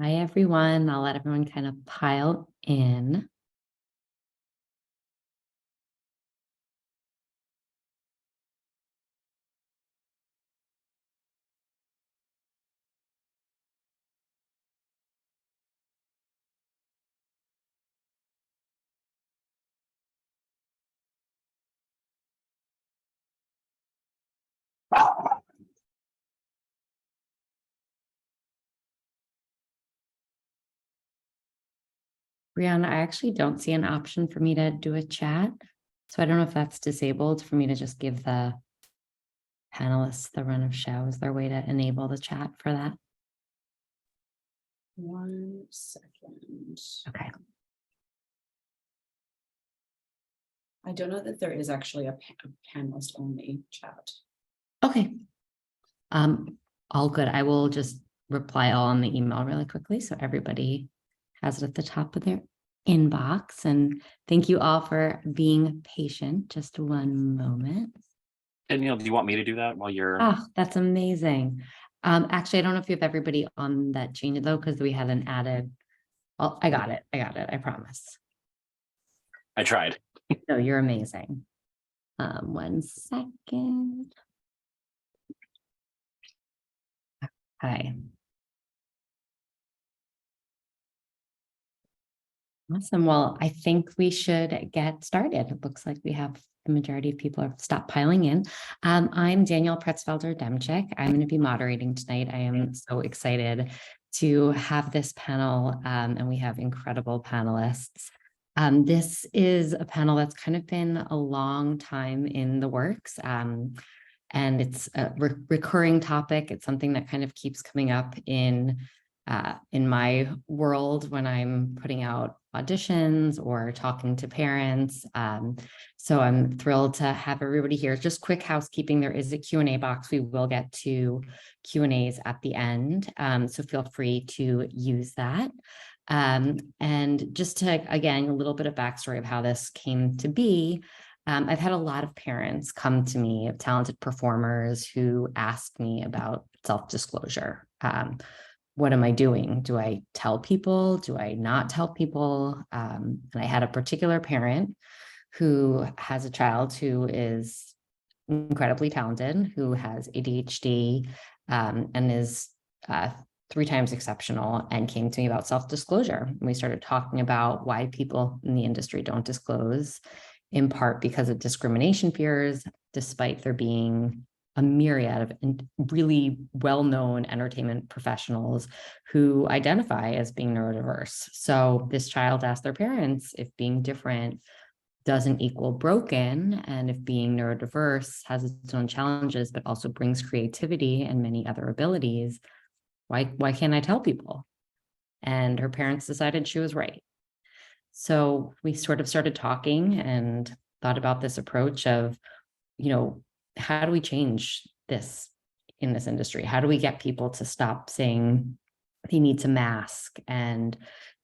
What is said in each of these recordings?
Hi, everyone. I'll let everyone kind of pile in. Brianna, I actually don't see an option for me to do a chat. So I don't know if that's disabled for me to just give the panelists the run of show. Is there a way to enable the chat for that? 1 second. Okay. I don't know that there is actually a panelist only chat. Okay. All good. I will just reply all on the email really quickly so everybody has it at the top of their inbox. And thank you all for being patient. Just one moment. Danielle, do you want me to do that while you're? Oh, that's amazing. Actually, I don't know if you have everybody on that change though, because we had an added. Oh, I got it. I promise. I tried. No, you're amazing. 1 second. Hi. Awesome. Well, I think we should get started. It looks like we have the majority of people have stopped piling in. I'm Danielle Pretsfelder Demchick. I'm going to be moderating tonight. I am so excited to have this panel, and we have incredible panelists. This is a panel that's kind of been a long time in the works, and it's a recurring topic. It's something that kind of keeps coming up in my world when I'm putting out auditions or talking to parents. So I'm thrilled to have everybody here. Just quick housekeeping, there is a Q&A box. We will get to Q&As at the end, so feel free to use that. And just to, again, a little bit of backstory of how this came to be. I've had a lot of parents come to me, of talented performers who ask me about self-disclosure. What am I doing? Do I tell people? Do I not tell people? And I had a particular parent who has a child who is incredibly talented, who has ADHD, and is 3 times exceptional, and came to me about self-disclosure. And we started talking about why people in the industry don't disclose, in part because of discrimination fears, despite there being a myriad of really well-known entertainment professionals who identify as being neurodiverse. So this child asked their parents if being different doesn't equal broken, and if being neurodiverse has its own challenges, but also brings creativity and many other abilities, why can't I tell people? And her parents decided she was right. So we sort of started talking and thought about this approach of, how do we change this in this industry? How do we get people to stop saying they need to mask and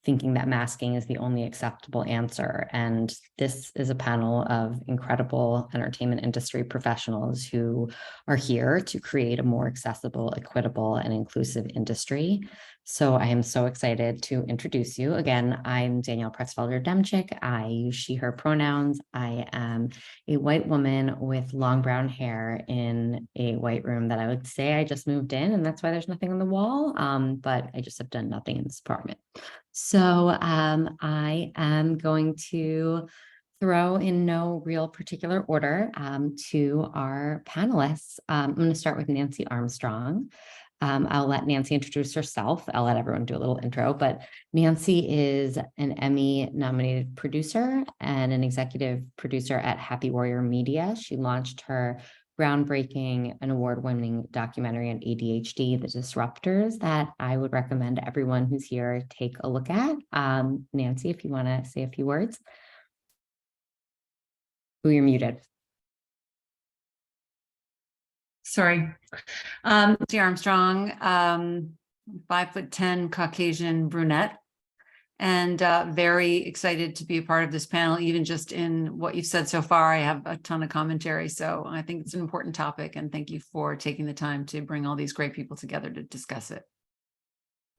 thinking that masking is the only acceptable answer? And this is a panel of incredible entertainment industry professionals who are here to create a more accessible, equitable, and inclusive industry. So I am so excited to introduce you. Again, I'm Danielle Pretsfelder Demchick. I use she, her pronouns. I am a white woman with long brown hair in a white room that I would say I just moved in, and that's why there's nothing on the wall. But I just have done nothing in this apartment. So I am going to throw in no real particular order to our panelists. I'm going to start with Nancy Armstrong. I'll let Nancy introduce herself. I'll let everyone do a little intro, but Nancy is an Emmy-nominated producer and an executive producer at Happy Warrior Media. She launched her groundbreaking and award-winning documentary on ADHD, The Disruptors, that I would recommend everyone who's here take a look at. Nancy, if you want to say a few words. Oh, you're muted. Sorry. Nancy Armstrong, 5'10" Caucasian brunette, and very excited to be a part of this panel. Even just in what you've said so far, I have a ton of commentary. So I think it's an important topic, and thank you for taking the time to bring all these great people together to discuss it.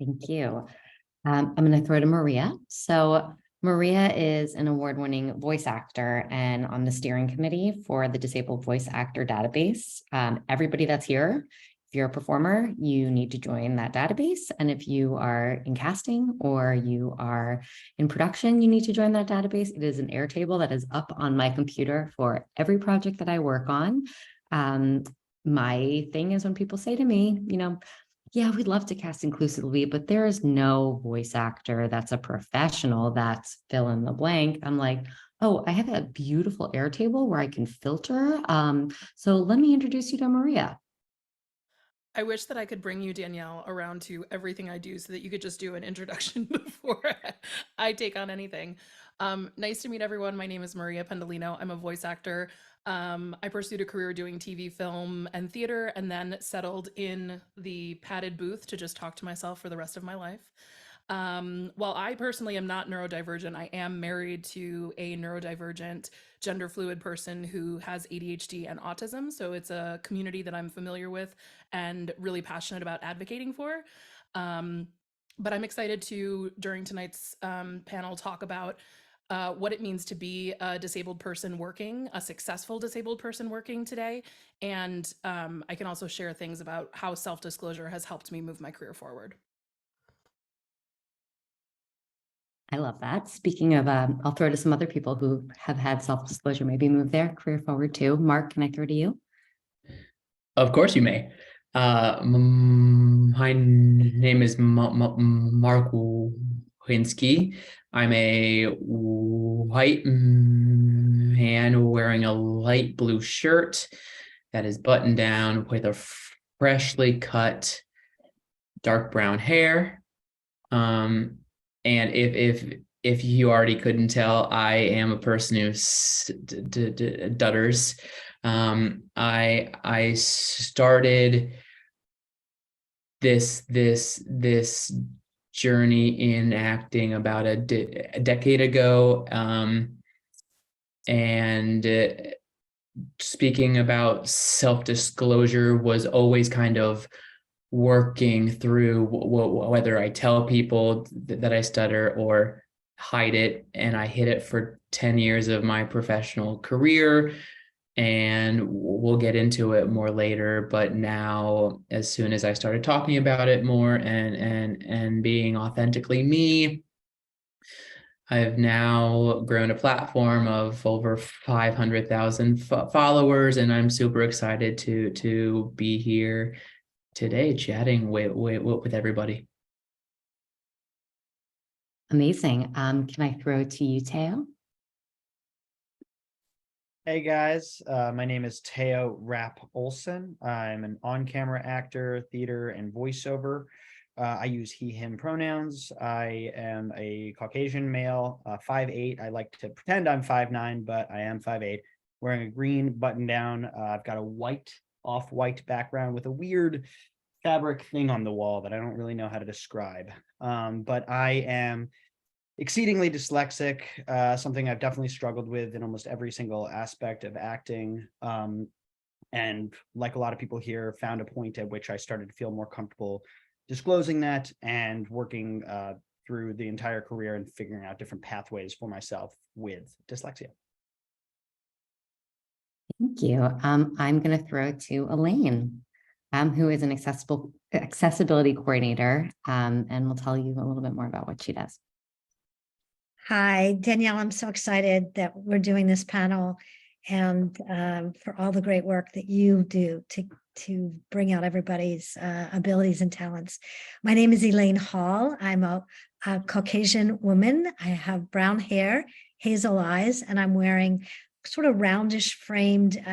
Thank you. I'm going to throw to Maria. So Maria is an award-winning voice actor and on the steering committee for the Disabled Voice Actor Database. Everybody that's here, if you're a performer, you need to join that database. And if you are in casting or you are in production, you need to join that database. It is an Airtable that is up on my computer for every project that I work on. My thing is when people say to me, yeah, we'd love to cast inclusively, but there is no voice actor that's a professional that's fill in the blank. I'm like, oh, I have a beautiful Airtable where I can filter. So let me introduce you to Maria. I wish that I could bring you, Danielle, around to everything I do so that you could just do an introduction before I take on anything. Nice to meet everyone. My name is Maria Pendolino. I'm a voice actor. I pursued a career doing TV, film, and theater, and then settled in the padded booth to just talk to myself for the rest of my life. While I personally am not neurodivergent, I am married to a neurodivergent gender fluid person who has ADHD and autism. So it's a community that I'm familiar with and really passionate about advocating for. But I'm excited to, during tonight's panel, talk about what it means to be a disabled person working, a successful disabled person working today. And I can also share things about how self-disclosure has helped me move my career forward. I love that. Speaking of, I'll throw to some other people who have had self-disclosure, maybe move their career forward too. Mark, can I throw to you? Of course you may. My name is Marc Winski. I'm a white man wearing a light blue shirt that is buttoned down with a freshly cut dark brown hair. And if you already couldn't tell, I am a person who stutters. I started this journey in acting about a decade ago, and speaking about self-disclosure was always kind of working through whether I tell people that I stutter or hide it. And I hid it for 10 years of my professional career, and we'll get into it more later. But now, as soon as I started talking about it more and being authentically me, I've now grown a platform of over 500,000 followers, and I'm super excited to be here today chatting with everybody. Amazing. Can I throw to you, Teo? Hey guys, my name is Teo Rapp Olson. I'm an on-camera actor, theater, and voiceover. I use he, him pronouns. I am a Caucasian male, 5'8". I like to pretend I'm 5'9", but I am 5'8", wearing a green button down. I've got a off-white background with a weird fabric thing on the wall that I don't really know how to describe. But I am exceedingly dyslexic, something I've definitely struggled with in almost every single aspect of acting. And like a lot of people here, found a point at which I started to feel more comfortable disclosing that and working through the entire career and figuring out different pathways for myself with dyslexia. Thank you. I'm going to throw to Elaine, who is an accessibility coordinator, and will tell you a little bit more about what she does. Hi, Danielle. I'm so excited that we're doing this panel and for all the great work that you do to bring out everybody's abilities and talents. My name is Elaine Hall. I'm a Caucasian woman. I have brown hair, hazel eyes, and I'm wearing sort of roundish framed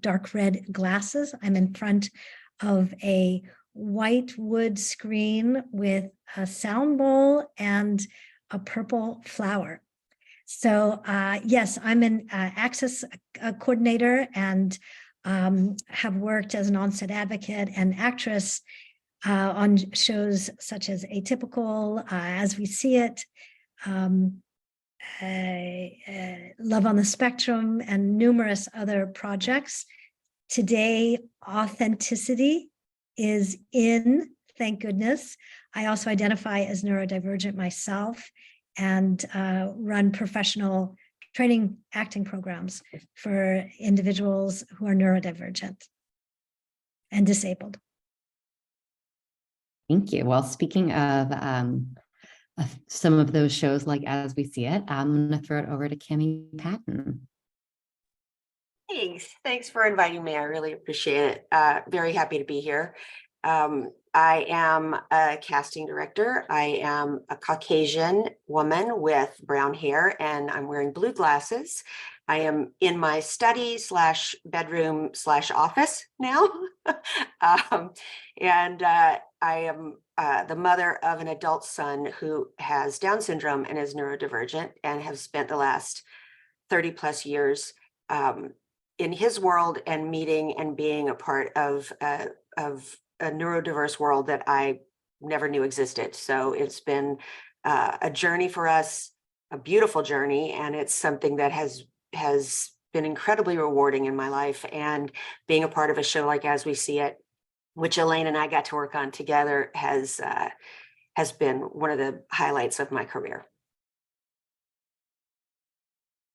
dark red glasses. I'm in front of a white wood screen with a sound bowl and a purple flower. So yes, I'm an access coordinator and have worked as an on-set advocate and actress on shows such as Atypical, As We See It, Love on the Spectrum, and numerous other projects. Today, authenticity is in thank goodness. I also identify as neurodivergent myself and run professional training acting programs for individuals who are neurodivergent and disabled. Thank you. Well, speaking of some of those shows like As We See It, I'm going to throw it over to Cami Patton. Thanks for inviting me. I really appreciate it. Very happy to be here. I am a casting director. I am a Caucasian woman with brown hair, and I'm wearing blue glasses. I am in my study / bedroom / office now. I am the mother of an adult son who has Down syndrome and is neurodivergent, and have spent the last 30 plus years in his world and meeting and being a part of a neurodiverse world that I never knew existed. So it's been a journey for us, a beautiful journey, and it's something that has been incredibly rewarding in my life. And being a part of a show like As We See It, which Elaine and I got to work on together, has been one of the highlights of my career.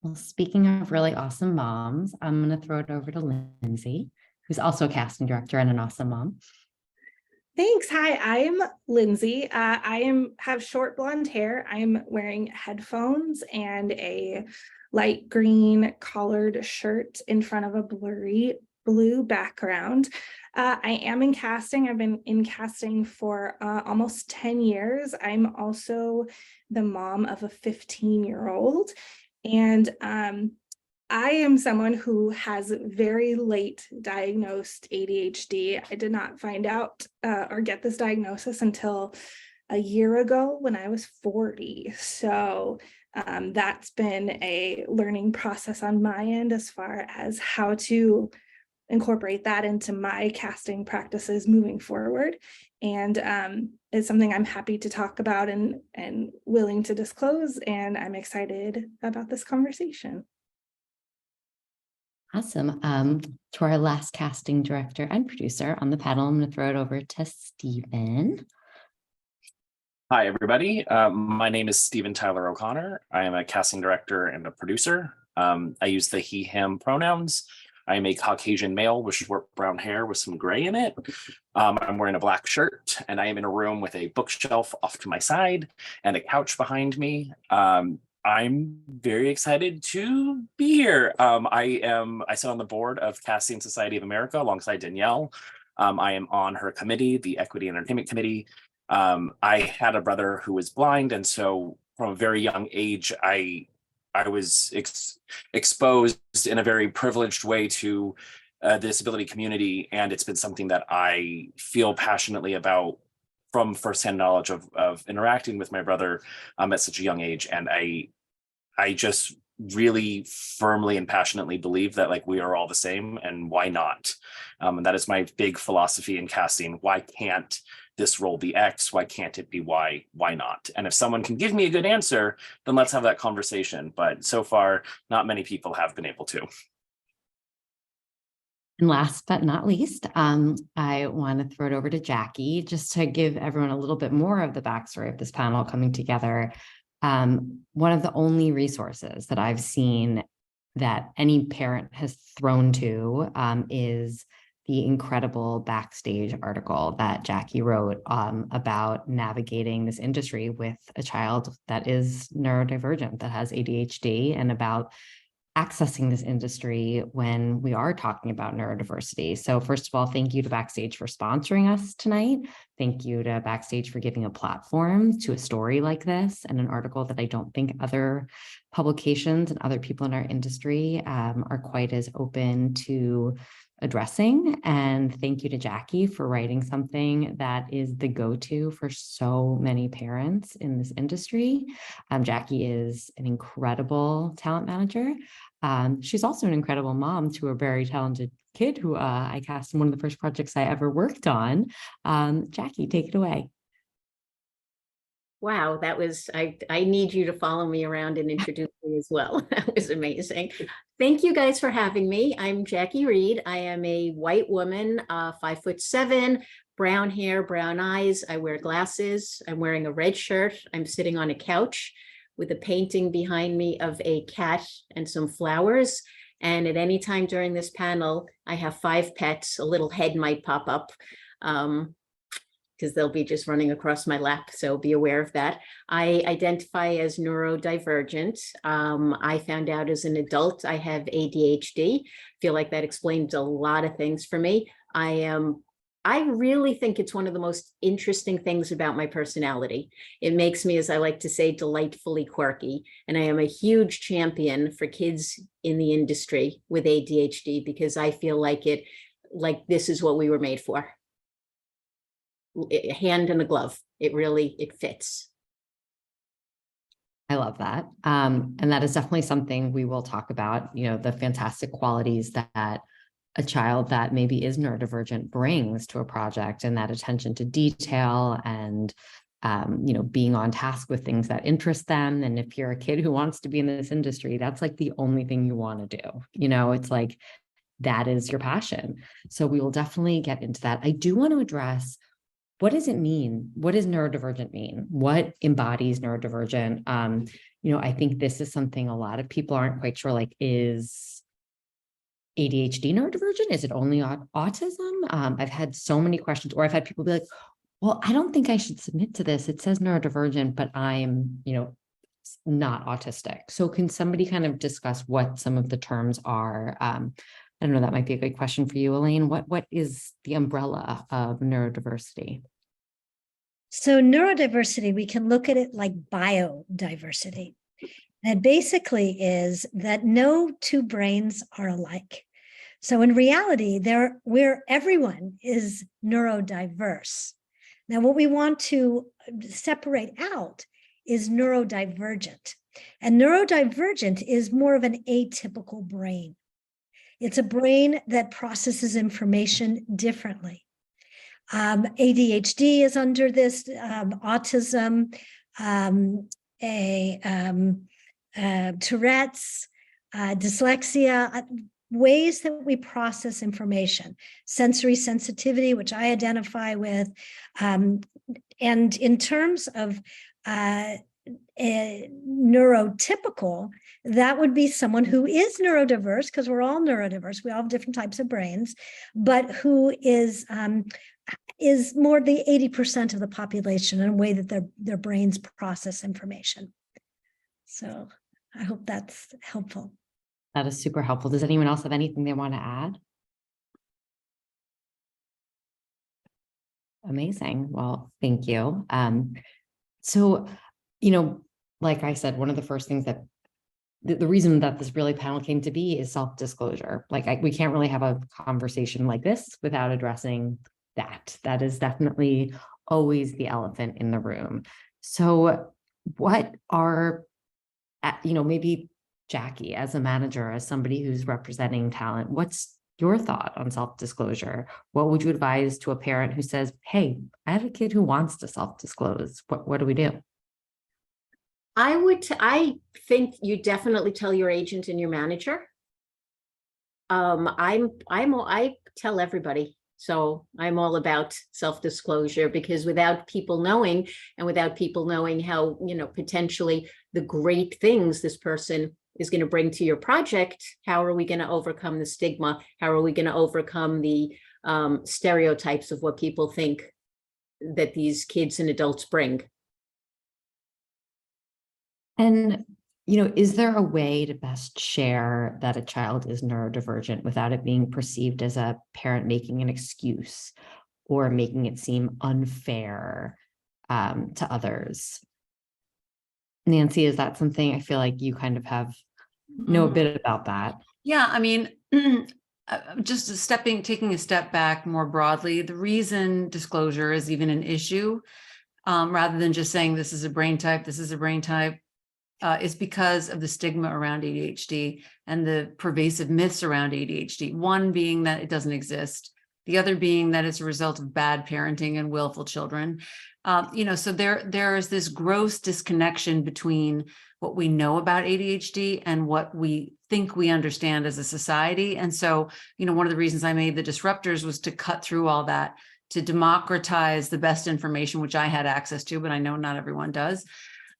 Well, speaking of really awesome moms, I'm going to throw it over to Lindsay, who's also a casting director and an awesome mom. Thanks. Hi, I'm Lindsay. I have short blonde hair. I'm wearing headphones and a light green collared shirt in front of a blurry blue background. I am in casting. I've been in casting for almost 10 years. I'm also the mom of a 15-year-old. And I am someone who has very late diagnosed ADHD. I did not find out or get this diagnosis until a year ago when I was 40. So that's been a learning process on my end as far as how to incorporate that into my casting practices moving forward. And it's something I'm happy to talk about and willing to disclose. And I'm excited about this conversation. Awesome. To our last casting director and producer on the panel, I'm going to throw it over to Stephen. Hi, everybody. My name is Stephen Tylor O'Connor. I am a casting director and a producer. I use the he, him pronouns. I am a Caucasian male with short brown hair with some gray in it. I'm wearing a black shirt, and I am in a room with a bookshelf off to my side and a couch behind me. I'm very excited to be here. I sit on the board of Casting Society of America alongside Danielle. I am on her committee, the Equity and Entertainment Committee. I had a brother who was blind, and so from a very young age, I was exposed in a very privileged way to the disability community, and it's been something that I feel passionately about from firsthand knowledge of interacting with my brother at such a young age. And I just really firmly and passionately believe that, like, we are all the same, and why not? And that is my big philosophy in casting. Why can't this role be X? Why can't it be Y? Why not? And if someone can give me a good answer, then let's have that conversation. But so far, not many people have been able to. And last but not least, I want to throw it over to Jackie just to give everyone a little bit more of the backstory of this panel coming together. One of the only resources that I've seen that any parent has thrown to is the incredible Backstage article that Jackie wrote about navigating this industry with a child that is neurodivergent, that has ADHD, and about accessing this industry when we are talking about neurodiversity. So first of all, thank you to Backstage for sponsoring us tonight. Thank you to Backstage for giving a platform to a story like this and an article that I don't think other publications and other people in our industry are quite as open to addressing. And thank you to Jackie for writing something that is the go-to for so many parents in this industry. Jackie is an incredible talent manager. She's also an incredible mom to a very talented kid who I cast in one of the first projects I ever worked on. Jackie, take it away. Wow, that was, I need you to follow me around and introduce me as well. That was amazing. Thank you guys for having me. I'm Jackie Reid. I am a white woman, 5'7", brown hair, brown eyes. I wear glasses. I'm wearing a red shirt. I'm sitting on a couch with a painting behind me of a cat and some flowers. And at any time during this panel, I have 5 pets. A little head might pop up because they'll be just running across my lap. So be aware of that. I identify as neurodivergent. I found out as an adult I have ADHD. Feel like that explains a lot of things for me. I really think it's one of the most interesting things about my personality. It makes me, as I like to say, delightfully quirky. And I am a huge champion for kids in the industry with ADHD because I feel like this is what we were made for. A hand in a glove. It fits. I love that. And that is definitely something we will talk about, the fantastic qualities that a child that maybe is neurodivergent brings to a project, and that attention to detail and, being on task with things that interest them. And if you're a kid who wants to be in this industry, that's like the only thing you want to do. It's like, that is your passion. So we will definitely get into that. I do want to address, what does it mean? What does neurodivergent mean? What embodies neurodivergent? I think this is something a lot of people aren't quite sure, is ADHD neurodivergent? Is it only autism? I've had so many questions, or I've had people be like, well, I don't think I should submit to this. It says neurodivergent, but I'm, not autistic. So can somebody kind of discuss what some of the terms are? I don't know, that might be a good question for you, Elaine. What is the umbrella of neurodiversity? So neurodiversity, we can look at it like biodiversity. And basically is that no two brains are alike. So in reality, everyone is neurodiverse. Now, what we want to separate out is neurodivergent. And neurodivergent is more of an atypical brain. It's a brain that processes information differently. ADHD is under this, autism, Tourette's, dyslexia, ways that we process information, sensory sensitivity, which I identify with. And in terms of neurotypical, that would be someone who is neurodiverse, because we're all neurodiverse. We all have different types of brains, but who is more the 80% of the population in a way that their brains process information. So I hope that's helpful. That is super helpful. Does anyone else have anything they want to add? Amazing. Well, thank you. So, like I said, one of the first things that the reason that this really panel came to be is self-disclosure. We can't really have a conversation like this without addressing that. That is definitely always the elephant in the room. So what are, maybe Jackie, as a manager, as somebody who's representing talent, what's your thought on self-disclosure? What would you advise to a parent who says, hey, I have a kid who wants to self-disclose. What do we do? I think you definitely tell your agent and your manager. I tell everybody. So I'm all about self-disclosure, because without people knowing, and without people knowing how, potentially the great things this person is going to bring to your project, how are we going to overcome the stigma? How are we going to overcome the stereotypes of what people think that these kids and adults bring? And, is there a way to best share that a child is neurodivergent without it being perceived as a parent making an excuse or making it seem unfair to others? Nancy, is that something I feel like you kind of know a bit about that? Yeah, I mean, just taking a step back more broadly, the reason disclosure is even an issue, rather than just saying this is a brain type, is because of the stigma around ADHD and the pervasive myths around ADHD. One being that it doesn't exist. The other being that it's a result of bad parenting and willful children. So there is this gross disconnection between what we know about ADHD and what we think we understand as a society. And so, one of the reasons I made the disruptors was to cut through all that, to democratize the best information, which I had access to, but I know not everyone does.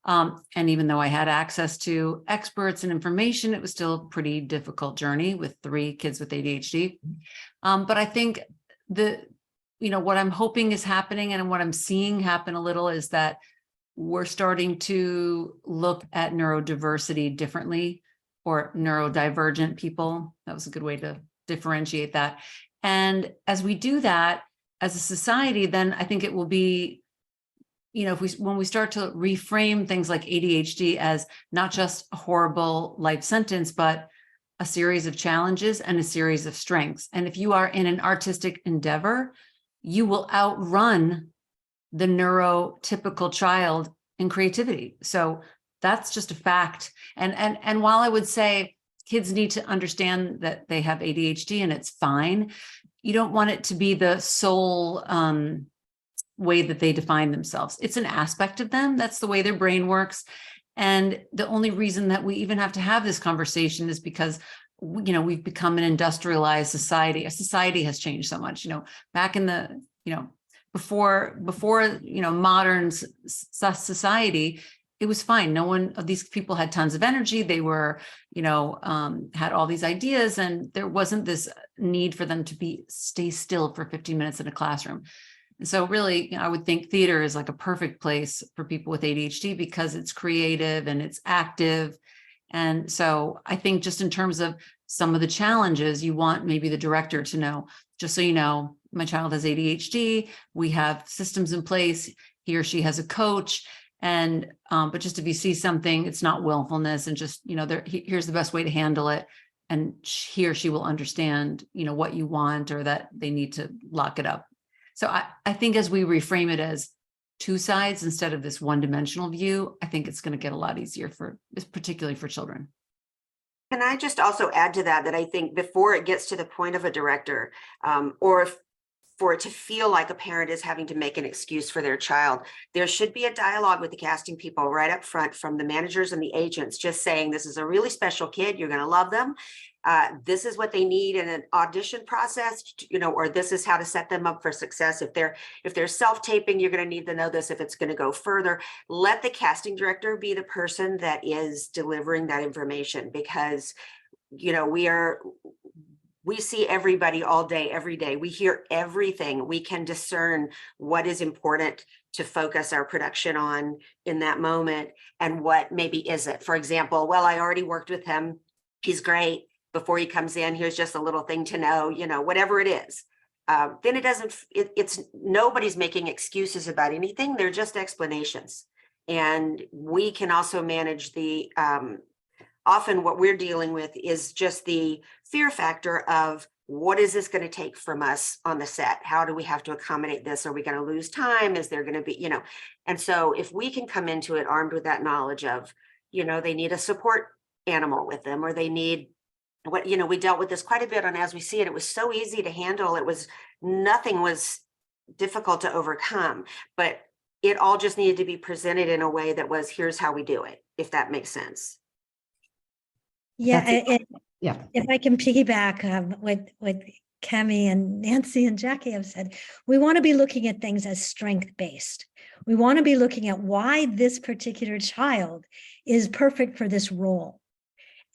And even though I had access to experts and information, it was still a pretty difficult journey with 3 kids with ADHD. But I think what I'm hoping is happening and what I'm seeing happen a little is that we're starting to look at neurodiversity differently, or neurodivergent people. That was a good way to differentiate that. And as we do that as a society, then I think it will be, when we start to reframe things like ADHD as not just a horrible life sentence, but a series of challenges and a series of strengths. And if you are in an artistic endeavor, you will outrun the neurotypical child in creativity. So that's just a fact. And while I would say kids need to understand that they have ADHD and it's fine, you don't want it to be the sole way that they define themselves. It's an aspect of them. That's the way their brain works. And the only reason that we even have to have this conversation is because, we've become an industrialized society. Our society has changed so much, back in the, before modern society, it was fine. No one of these people had tons of energy. They were, had all these ideas, and there wasn't this need for them to stay still for 15 minutes in a classroom. And so really, I would think theater is like a perfect place for people with ADHD because it's creative and it's active. And so I think just in terms of some of the challenges, you want maybe the director to know, just so you know, my child has ADHD, we have systems in place, he or she has a coach. And, but just if you see something, it's not willfulness, and just, here's the best way to handle it. And he or she will understand, what you want, or that they need to lock it up. So I think as we reframe it as 2 sides instead of this one-dimensional view, I think it's going to get a lot easier particularly for children. Can I just also add to that I think before it gets to the point of a director, or for it to feel like a parent is having to make an excuse for their child, there should be a dialogue with the casting people right up front, from the managers and the agents, just saying, this is a really special kid, you're going to love them. This is what they need in an audition process, or this is how to set them up for success. If they're self-taping, you're going to need to know this if it's going to go further. Let the casting director be the person that is delivering that information, because, we see everybody all day, every day. We hear everything. We can discern what is important to focus our production on in that moment and what maybe isn't. For example, well, I already worked with him, he's great. Before he comes in, here's just a little thing to know, whatever it is. Then it's nobody's making excuses about anything. They're just explanations. And we can also manage the, often what we're dealing with is just the fear factor of, what is this going to take from us on the set? How do we have to accommodate this? Are we going to lose time? Is there going to be, and so if we can come into it armed with that knowledge of, they need a support animal with them, or they need we dealt with this quite a bit on As We See It. It was so easy to handle. Nothing was difficult to overcome, but it all just needed to be presented in a way that was, here's how we do it, if that makes sense. Yeah. Yeah. If I can piggyback what Cami and Nancy and Jackie have said, we want to be looking at things as strength-based. We want to be looking at why this particular child is perfect for this role.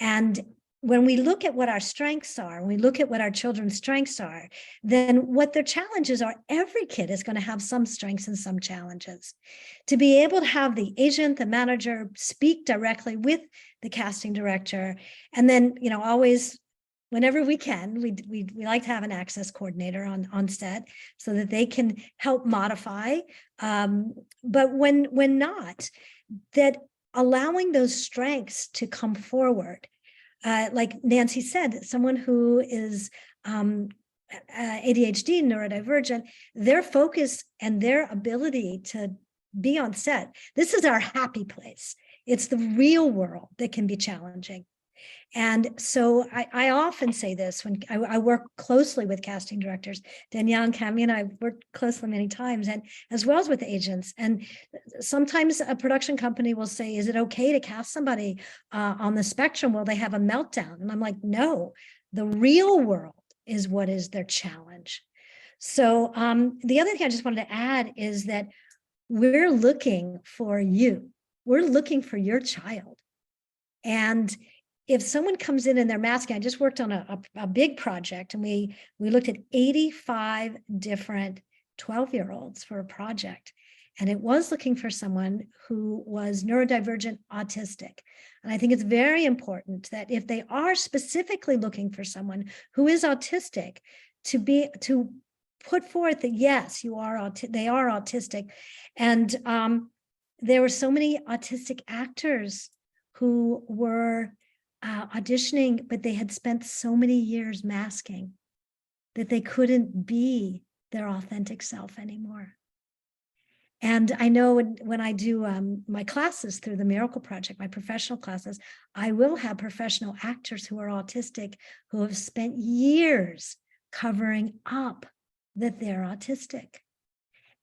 And when we look at what our strengths are, when we look at what our children's strengths are, then what their challenges are, every kid is going to have some strengths and some challenges. To be able to have the agent, the manager speak directly with the casting director, and then, always, whenever we can, we like to have an access coordinator on set so that they can help modify. But when not, that allowing those strengths to come forward. Like Nancy said, someone who is ADHD, neurodivergent, their focus and their ability to be on set, this is our happy place. It's the real world that can be challenging. And so I often say this when I work closely with casting directors. Danielle and Cami and I have worked closely many times, and as well as with agents. And sometimes a production company will say, is it okay to cast somebody on the spectrum? Will they have a meltdown? And I'm like, no, the real world is what is their challenge. So the other thing I just wanted to add is that we're looking for you. We're looking for your child. And if someone comes in and they're masking, I just worked on a big project, and we looked at 85 different 12-year-olds for a project. And it was looking for someone who was neurodivergent autistic. And I think it's very important that if they are specifically looking for someone who is autistic, to put forth that yes, they are autistic. And there were so many autistic actors who were auditioning, but they had spent so many years masking that they couldn't be their authentic self anymore. And I know when I do my classes through the Miracle Project, my professional classes, I will have professional actors who are autistic who have spent years covering up that they're autistic.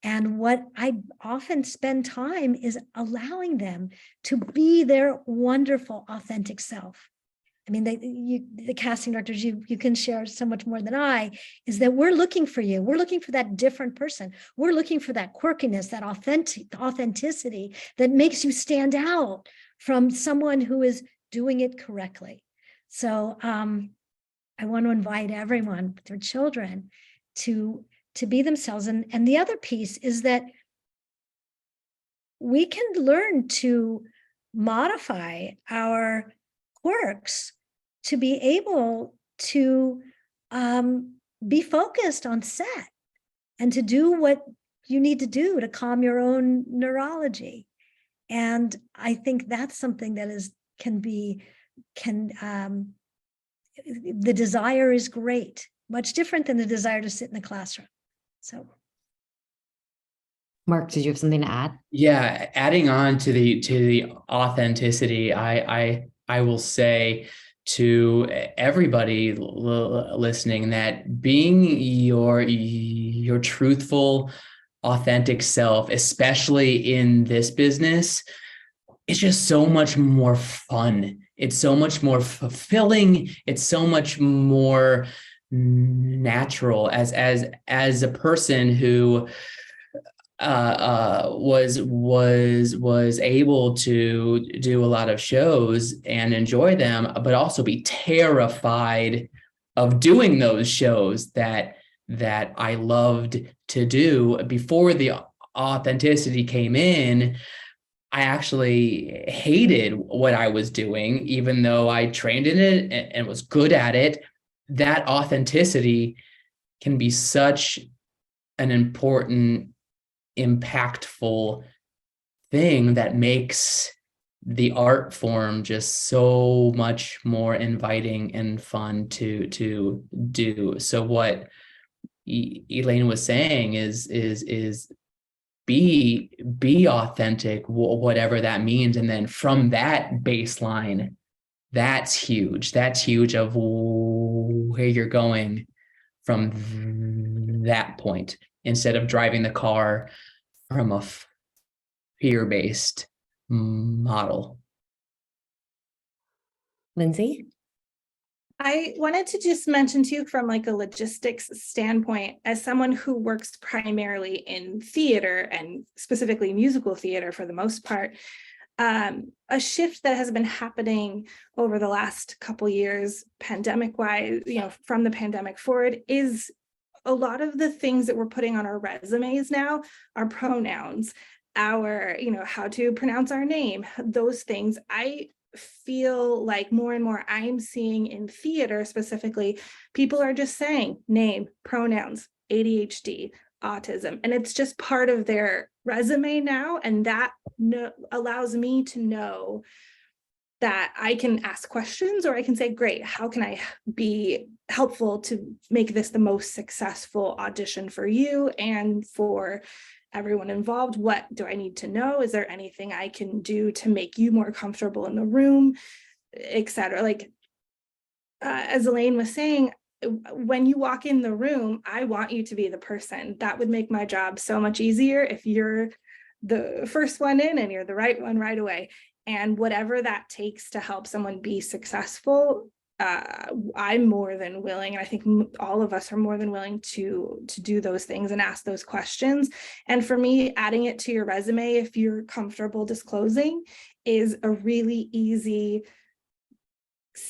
And what I often spend time is allowing them to be their wonderful, authentic self. I mean, the casting directors, you can share so much more than I, is that we're looking for you. We're looking for that different person. We're looking for that quirkiness, that authenticity that makes you stand out from someone who is doing it correctly. So I want to invite everyone with their children to be themselves. And the other piece is that we can learn to modify our quirks to be able to be focused on set and to do what you need to do to calm your own neurology. And I think that's something that the desire is great, much different than the desire to sit in the classroom. So. Mark, did you have something to add? Yeah, adding on to the authenticity, I will say to everybody listening that being your truthful, authentic self, especially in this business, is just so much more fun. It's so much more fulfilling. It's so much more natural as a person who was able to do a lot of shows and enjoy them, but also be terrified of doing those shows that I loved to do. Before the authenticity came in, I actually hated what I was doing, even though I trained in it and was good at it. That authenticity can be such an important, impactful thing that makes the art form just so much more inviting and fun to do. So what Elaine was saying is be authentic, whatever that means, and then from that baseline, that's huge of where you're going from that point, instead of driving the car from a fear-based model. Lindsay? I wanted to just mention to you from like a logistics standpoint, as someone who works primarily in theater and specifically musical theater for the most part, a shift that has been happening over the last couple years, pandemic-wise, from the pandemic forward, is a lot of the things that we're putting on our resumes now are pronouns, our, how to pronounce our name, those things. I feel like more and more I'm seeing in theater specifically, people are just saying name, pronouns, ADHD, autism, and it's just part of their resume now. And that allows me to know that I can ask questions, or I can say, great, how can I be helpful to make this the most successful audition for you and for everyone involved? What do I need to know? Is there anything I can do to make you more comfortable in the room, etc.? Like, as Elaine was saying, when you walk in the room, I want you to be the person. That would make my job so much easier if you're the first one in and you're the right one right away. And whatever that takes to help someone be successful, I'm more than willing, and I think all of us are more than willing to do those things and ask those questions. And for me, adding it to your resume, if you're comfortable disclosing, is a really easy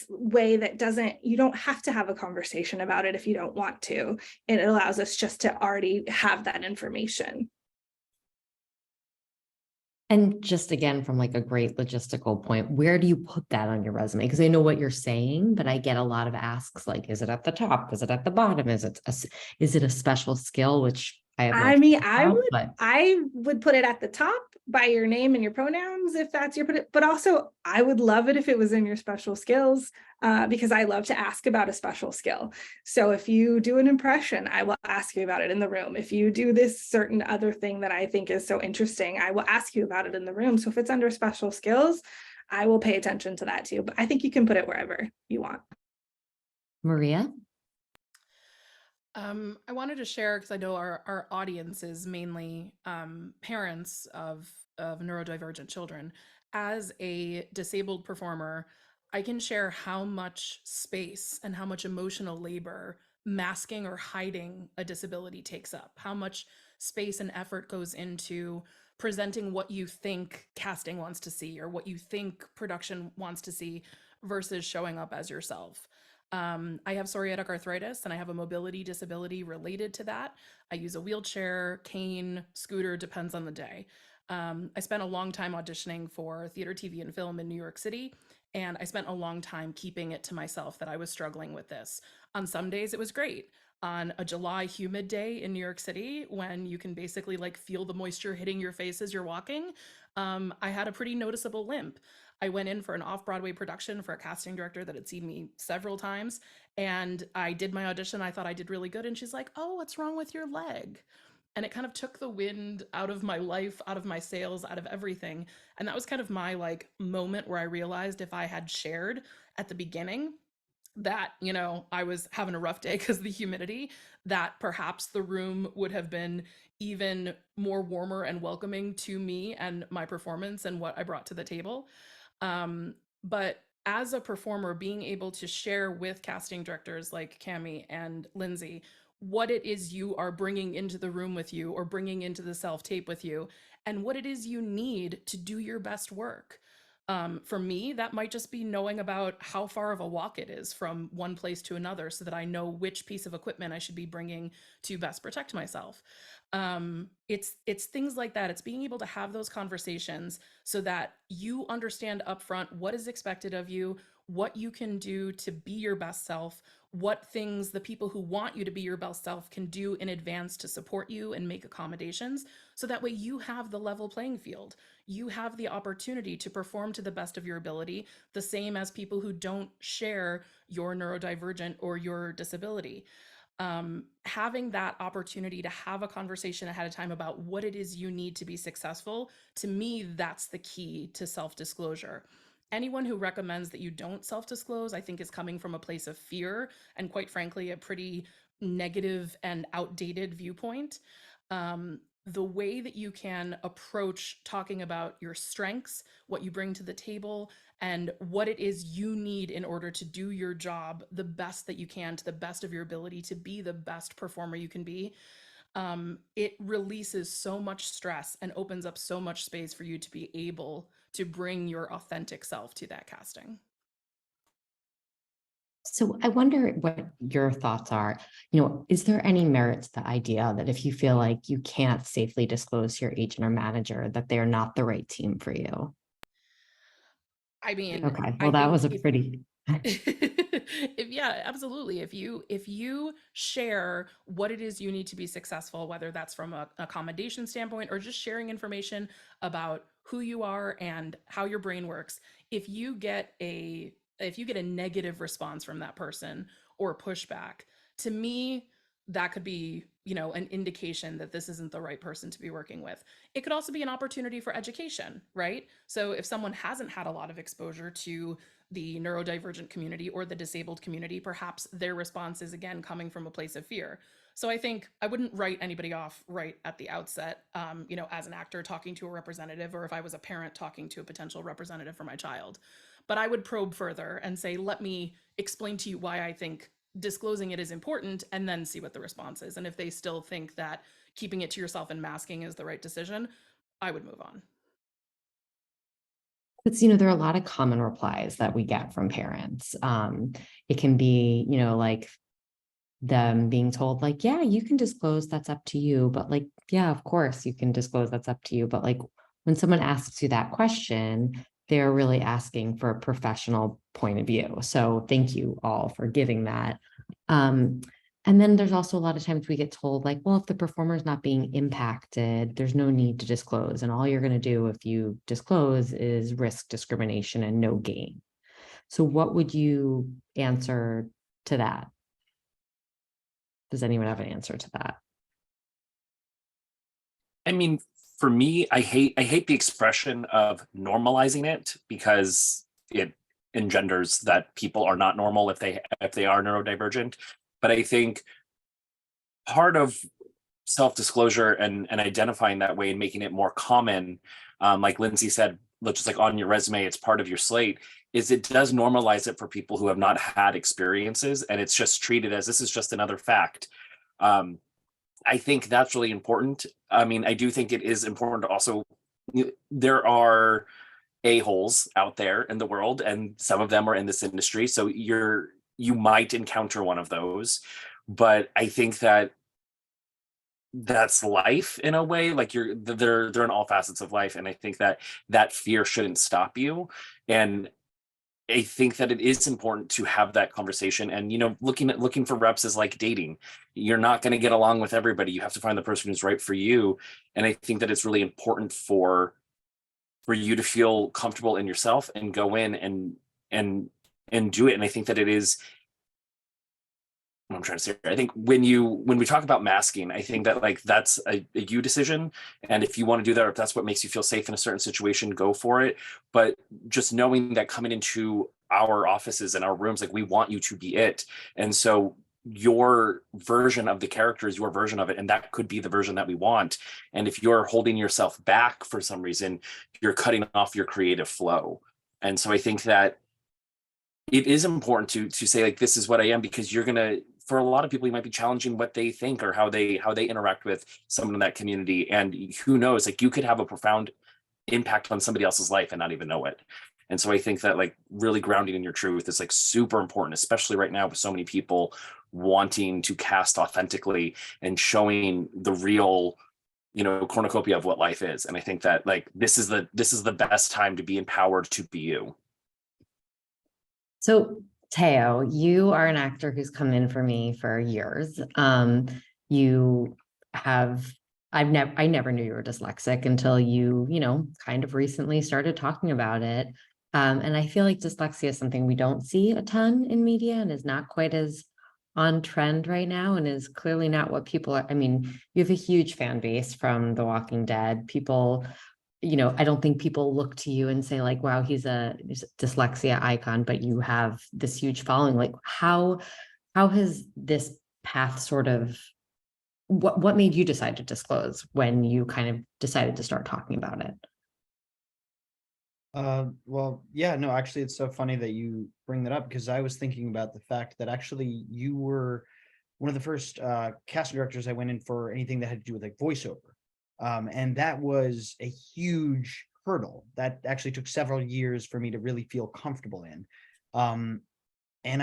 way that you don't have to have a conversation about it if you don't want to. And it allows us just to already have that information. And just again, from like a great logistical point, where do you put that on your resume? Because I know what you're saying, but I get a lot of asks like, is it at the top? Is it at the bottom? Is it a special skill? Which I have. I mean, but I would put it at the top by your name and your pronouns, if that's your, but also I would love it if it was in your special skills, because I love to ask about a special skill. So if you do an impression, I will ask you about it in the room. If you do this certain other thing that I think is so interesting, I will ask you about it in the room. So if it's under special skills, I will pay attention to that too. But I think you can put it wherever you want. Maria? I wanted to share, because I know our audience is mainly parents of neurodivergent children. As a disabled performer, I can share how much space and how much emotional labor masking or hiding a disability takes up, how much space and effort goes into presenting what you think casting wants to see or what you think production wants to see versus showing up as yourself. I have psoriatic arthritis and I have a mobility disability related to that. I use a wheelchair, cane, scooter, depends on the day. I spent a long time auditioning for theater, TV, and film in New York City, and I spent a long time keeping it to myself that I was struggling with this. On some days it was great. On a July humid day in New York City, when you can basically like feel the moisture hitting your face as you're walking, I had a pretty noticeable limp. I went in for an off-Broadway production for a casting director that had seen me several times, and I did my audition. I thought I did really good, and she's like, "Oh, what's wrong with your leg?" And it kind of took the wind out of my life, out of my sails, out of everything. And that was kind of my like moment where I realized if I had shared at the beginning that, you know, I was having a rough day because of the humidity, that perhaps the room would have been even more warmer and welcoming to me and my performance and what I brought to the table. But as a performer, being able to share with casting directors like Cami and Lindsay what it is you are bringing into the room with you or bringing into the self-tape with you and what it is you need to do your best work. For me, that might just be knowing about how far of a walk it is from one place to another so that I know which piece of equipment I should be bringing to best protect myself. It's things like that. It's being able to have those conversations so that you understand upfront what is expected of you, what you can do to be your best self, what things the people who want you to be your best self can do in advance to support you and make accommodations. So that way you have the level playing field. You have the opportunity to perform to the best of your ability, the same as people who don't share your neurodivergent or your disability. Having that opportunity to have a conversation ahead of time about what it is you need to be successful, to me, that's the key to self-disclosure. Anyone who recommends that you don't self-disclose, I think is coming from a place of fear and quite frankly, a pretty negative and outdated viewpoint. The way that you can approach talking about your strengths, what you bring to the table, and what it is you need in order to do your job the best that you can, to the best of your ability, to be the best performer you can be, it releases so much stress and opens up so much space for you to be able to bring your authentic self to that casting. So I wonder what your thoughts are. You know, is there any merit to the idea that if you feel like you can't safely disclose to your agent or manager that they're not the right team for you? I mean, Okay, well, that was a pretty. Yeah, absolutely. If you share what it is you need to be successful, whether that's from an accommodation standpoint or just sharing information about who you are and how your brain works, if you get a negative response from that person or pushback, to me, that could be, you know, an indication that this isn't the right person to be working with. It could also be an opportunity for education, right? So if someone hasn't had a lot of exposure to the neurodivergent community or the disabled community, perhaps their response is again coming from a place of fear. So I think I wouldn't write anybody off right at the outset, you know, as an actor talking to a representative, or if I was a parent talking to a potential representative for my child. but I would probe further and say, let me explain to you why I think disclosing it is important, and then see what the response is. And if they still think that keeping it to yourself and masking is the right decision, I would move on. It's, there are a lot of common replies that we get from parents. It can be, like them being told like, yeah, you can disclose, that's up to you. But like, yeah, of course you can disclose, that's up to you. But like when someone asks you that question, they're really asking for a professional point of view. So thank you all for giving that. And then there's also a lot of times we get told like, well, if the performer is not being impacted, there's no need to disclose. And all you're going to do if you disclose is risk discrimination and no gain. So what would you answer to that? Does anyone have an answer to that? I mean, for me, I hate the expression of normalizing it, because it engenders that people are not normal if they are neurodivergent. But I think part of self-disclosure and identifying that way and making it more common, like Lindsay said, just like on your resume, it's part of your slate, is it does normalize it for people who have not had experiences, and it's just treated as this is just another fact. I think that's really important. I mean, I do think it is important to also, there are a-holes out there in the world, and some of them are in this industry. So you might encounter one of those, but I think that that's life in a way. Like they're in all facets of life, and I think that fear shouldn't stop you. And I think that it is important to have that conversation. And looking for reps is like dating. You're not going to get along with everybody. You have to find the person who's right for you. And I think that it's really important for you to feel comfortable in yourself and go in and do it. And I think that it is, what I'm trying to say, I think when we talk about masking, I think that like that's a you decision. And if you want to do that, or if that's what makes you feel safe in a certain situation, go for it. But just knowing that coming into our offices and our rooms, like we want you to be it. And so your version of the character is your version of it. And that could be the version that we want. And if you're holding yourself back for some reason, you're cutting off your creative flow. And so I think that it is important to say like, this is what I am, because you're going to, for a lot of people, you might be challenging what they think or how they interact with someone in that community. And who knows, like you could have a profound impact on somebody else's life and not even know it. And so I think that like really grounding in your truth is like super important, especially right now with so many people wanting to cast authentically and showing the real, cornucopia of what life is. And I think that like, this is the best time to be empowered to be you. So Teo, you are an actor who's come in for me for years. I never knew you were dyslexic until you, kind of recently started talking about it. And I feel like dyslexia is something we don't see a ton in media and is not quite as on trend right now, and is clearly not what people are. I mean, you have a huge fan base from The Walking Dead. People, I don't think people look to you and say like, wow, he's a dyslexia icon, but you have this huge following. Like how has this path sort of, what made you decide to disclose when you kind of decided to start talking about it? Well, yeah, no, actually, it's so funny that you bring that up, because I was thinking about the fact that actually you were one of the first casting directors I went in for anything that had to do with like voiceover. And that was a huge hurdle that actually took several years for me to really feel comfortable in. And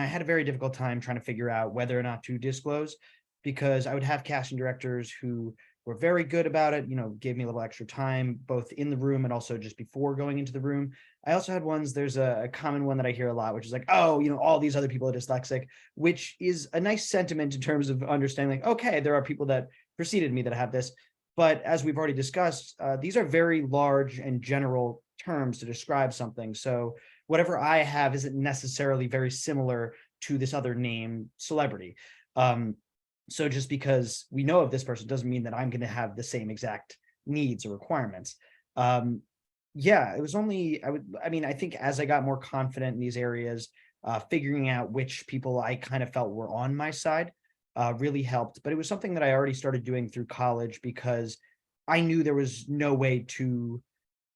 I had a very difficult time trying to figure out whether or not to disclose, because I would have casting directors who were very good about it, gave me a little extra time, both in the room and also just before going into the room. I also had ones, there's a common one that I hear a lot, which is like, oh, all these other people are dyslexic, which is a nice sentiment in terms of understanding, like, okay, there are people that preceded me that have this. But as we've already discussed, these are very large and general terms to describe something. So whatever I have isn't necessarily very similar to this other name celebrity. So just because we know of this person doesn't mean that I'm going to have the same exact needs or requirements. Yeah, it was only, I think as I got more confident in these areas, figuring out which people I kind of felt were on my side really helped. But it was something that I already started doing through college, because I knew there was no way to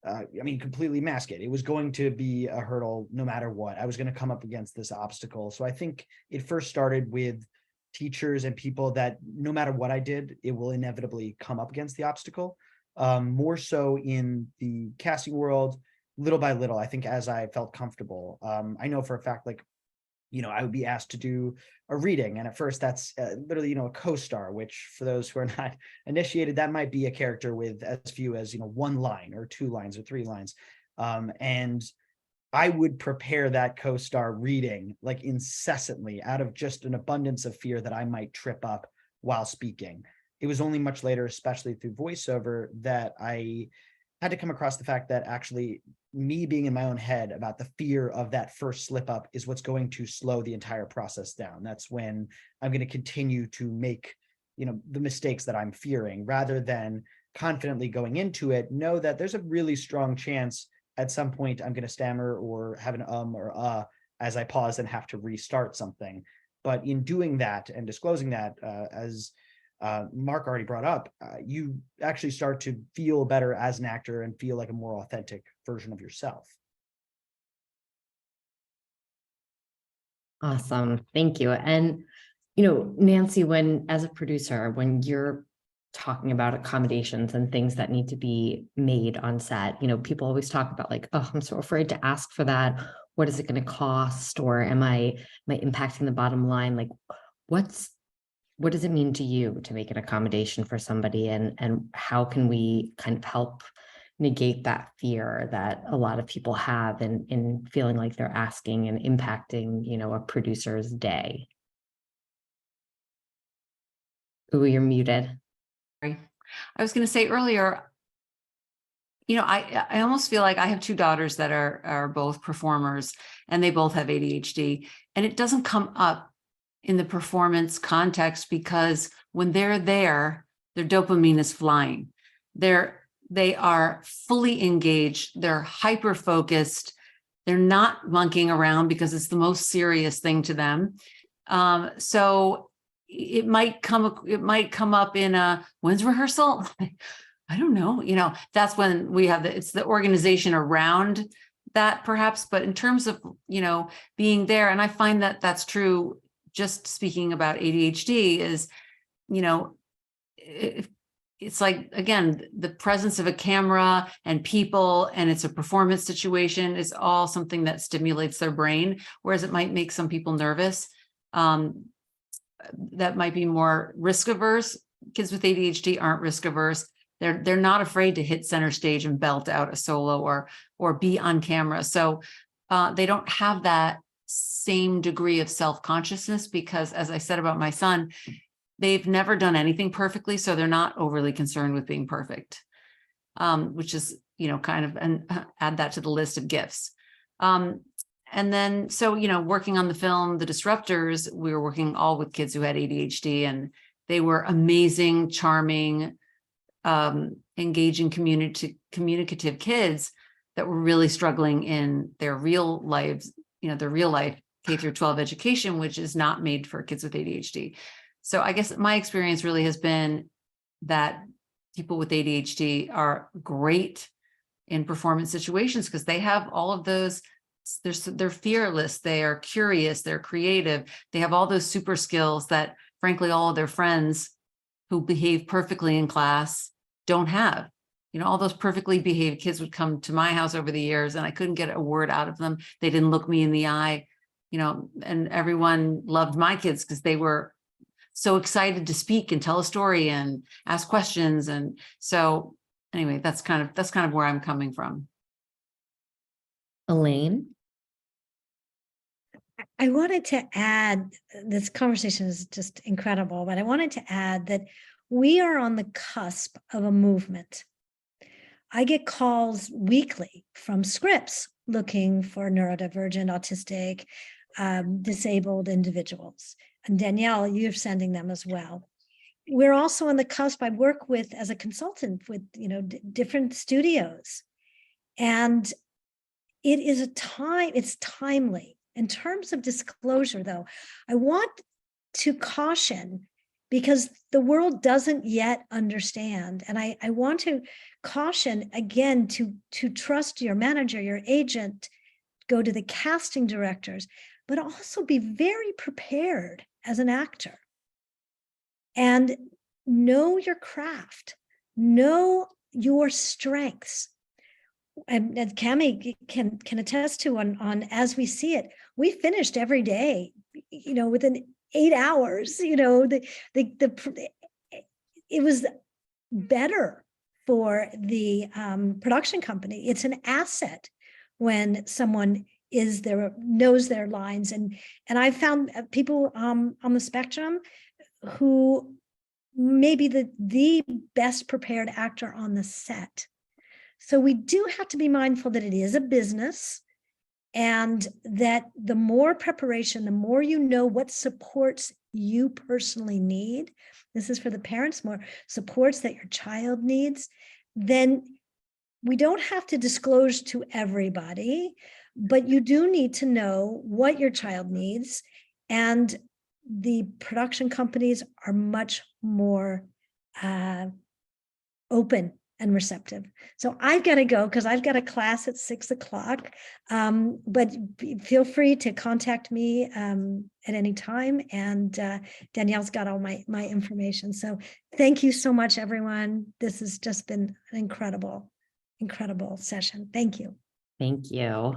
completely mask it. It was going to be a hurdle no matter what. I was going to come up against this obstacle. So I think it first started with teachers and people that no matter what I did, it will inevitably come up against the obstacle. More so in the casting world, little by little, I think as I felt comfortable. I know for a fact, like, I would be asked to do a reading. And at first that's literally, a co-star, which for those who are not initiated, that might be a character with as few as, 1 line or 2 lines or 3 lines. And I would prepare that co-star reading like incessantly out of just an abundance of fear that I might trip up while speaking. It was only much later, especially through voiceover, that I had to come across the fact that actually me being in my own head about the fear of that first slip up is what's going to slow the entire process down. That's when I'm going to continue to make, the mistakes that I'm fearing, rather than confidently going into it, know that there's a really strong chance at some point I'm going to stammer or have an or as I pause and have to restart something. But in doing that and disclosing that, as Marc already brought up, you actually start to feel better as an actor and feel like a more authentic version of yourself. Awesome. Thank you. And, Nancy, as a producer, when you're talking about accommodations and things that need to be made on set, people always talk about like, oh, I'm so afraid to ask for that. What is it going to cost? Or am I impacting the bottom line? Like, what does it mean to you to make an accommodation for somebody, and how can we kind of help negate that fear that a lot of people have in feeling like they're asking and impacting, a producer's day? Ooh, you're muted. I was going to say earlier, I almost feel like I have 2 daughters that are both performers, and they both have ADHD, and it doesn't come up in the performance context because when they're there, their dopamine is flying. They are fully engaged. They're hyper focused. They're not monkeying around because it's the most serious thing to them. So it might come up in a, when's rehearsal? I don't know. That's when we have it's the organization around that perhaps. But in terms of, being there, and I find that that's true. Just speaking about ADHD is, it's like, again, the presence of a camera and people, and it's a performance situation, is all something that stimulates their brain, whereas it might make some people nervous. That might be more risk averse. Kids with ADHD aren't risk averse. They're not afraid to hit center stage and belt out a solo or be on camera. So they don't have that same degree of self-consciousness because, as I said about my son, they've never done anything perfectly, so they're not overly concerned with being perfect, which is, kind of, and add that to the list of gifts. And then, so, working on the film, The Disruptors, we were working all with kids who had ADHD, and they were amazing, charming, engaging, communicative kids that were really struggling in their real lives, their real life K through 12 education, which is not made for kids with ADHD. So I guess my experience really has been that people with ADHD are great in performance situations because they have all of those. They're fearless, they are curious, they're creative. They have all those super skills that, frankly, all of their friends who behave perfectly in class don't have. All those perfectly behaved kids would come to my house over the years and I couldn't get a word out of them. They didn't look me in the eye, and everyone loved my kids because they were so excited to speak and tell a story and ask questions. And so anyway, that's kind of where I'm coming from. Elaine? I wanted to add, this conversation is just incredible, but I wanted to add that we are on the cusp of a movement. I get calls weekly from scripts looking for neurodivergent, autistic, disabled individuals. And Danielle, you're sending them as well. We're also on the cusp. I work with, as a consultant with, different studios. And it is it's timely. In terms of disclosure, though, I want to caution because the world doesn't yet understand. And I want to caution again to trust your manager, your agent, go to the casting directors, but also be very prepared as an actor and know your craft, know your strengths. And Cami can attest to on As We See It, we finished every day, within 8 hours, it was better for the production company. It's an asset when someone knows their lines. And I found people on the spectrum who may be the best prepared actor on the set. So we do have to be mindful that it is a business, and that the more preparation, the more you know what supports you personally need. This is for the parents, more supports that your child needs. Then we don't have to disclose to everybody, but you do need to know what your child needs. And the production companies are much more open and receptive. So I've got to go because I've got a class at 6 o'clock. But feel free to contact me at any time. And Danielle's got all my information. So thank you so much, everyone. This has just been an incredible session. Thank you. Thank you.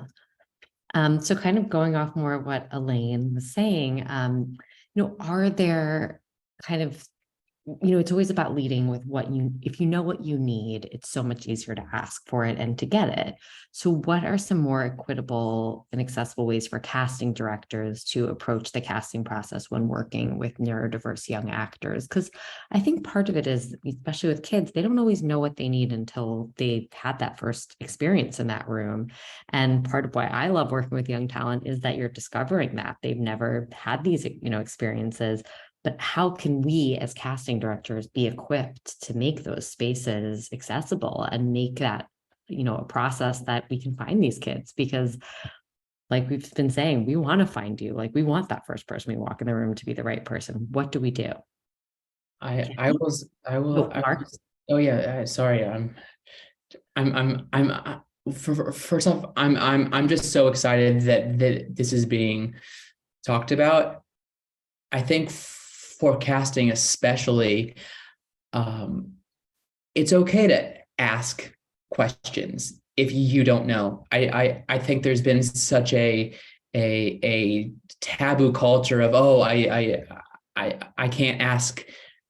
So kind of going off more of what Elaine was saying, are there kind of, it's always about leading with if you know what you need, it's so much easier to ask for it and to get it. So what are some more equitable and accessible ways for casting directors to approach the casting process when working with neurodiverse young actors? Because I think part of it is, especially with kids, they don't always know what they need until they've had that first experience in that room. And part of why I love working with young talent is that you're discovering that they've never had these, experiences. But how can we as casting directors be equipped to make those spaces accessible and make that, a process that we can find these kids? Because like we've been saying, we want to find you. Like we want that first person we walk in the room to be the right person. What do we do? Mark. Oh yeah. Sorry. First off, I'm just so excited that this is being talked about. I think for casting especially, it's okay to ask questions if you don't know. I think there's been such a taboo culture of, I can't ask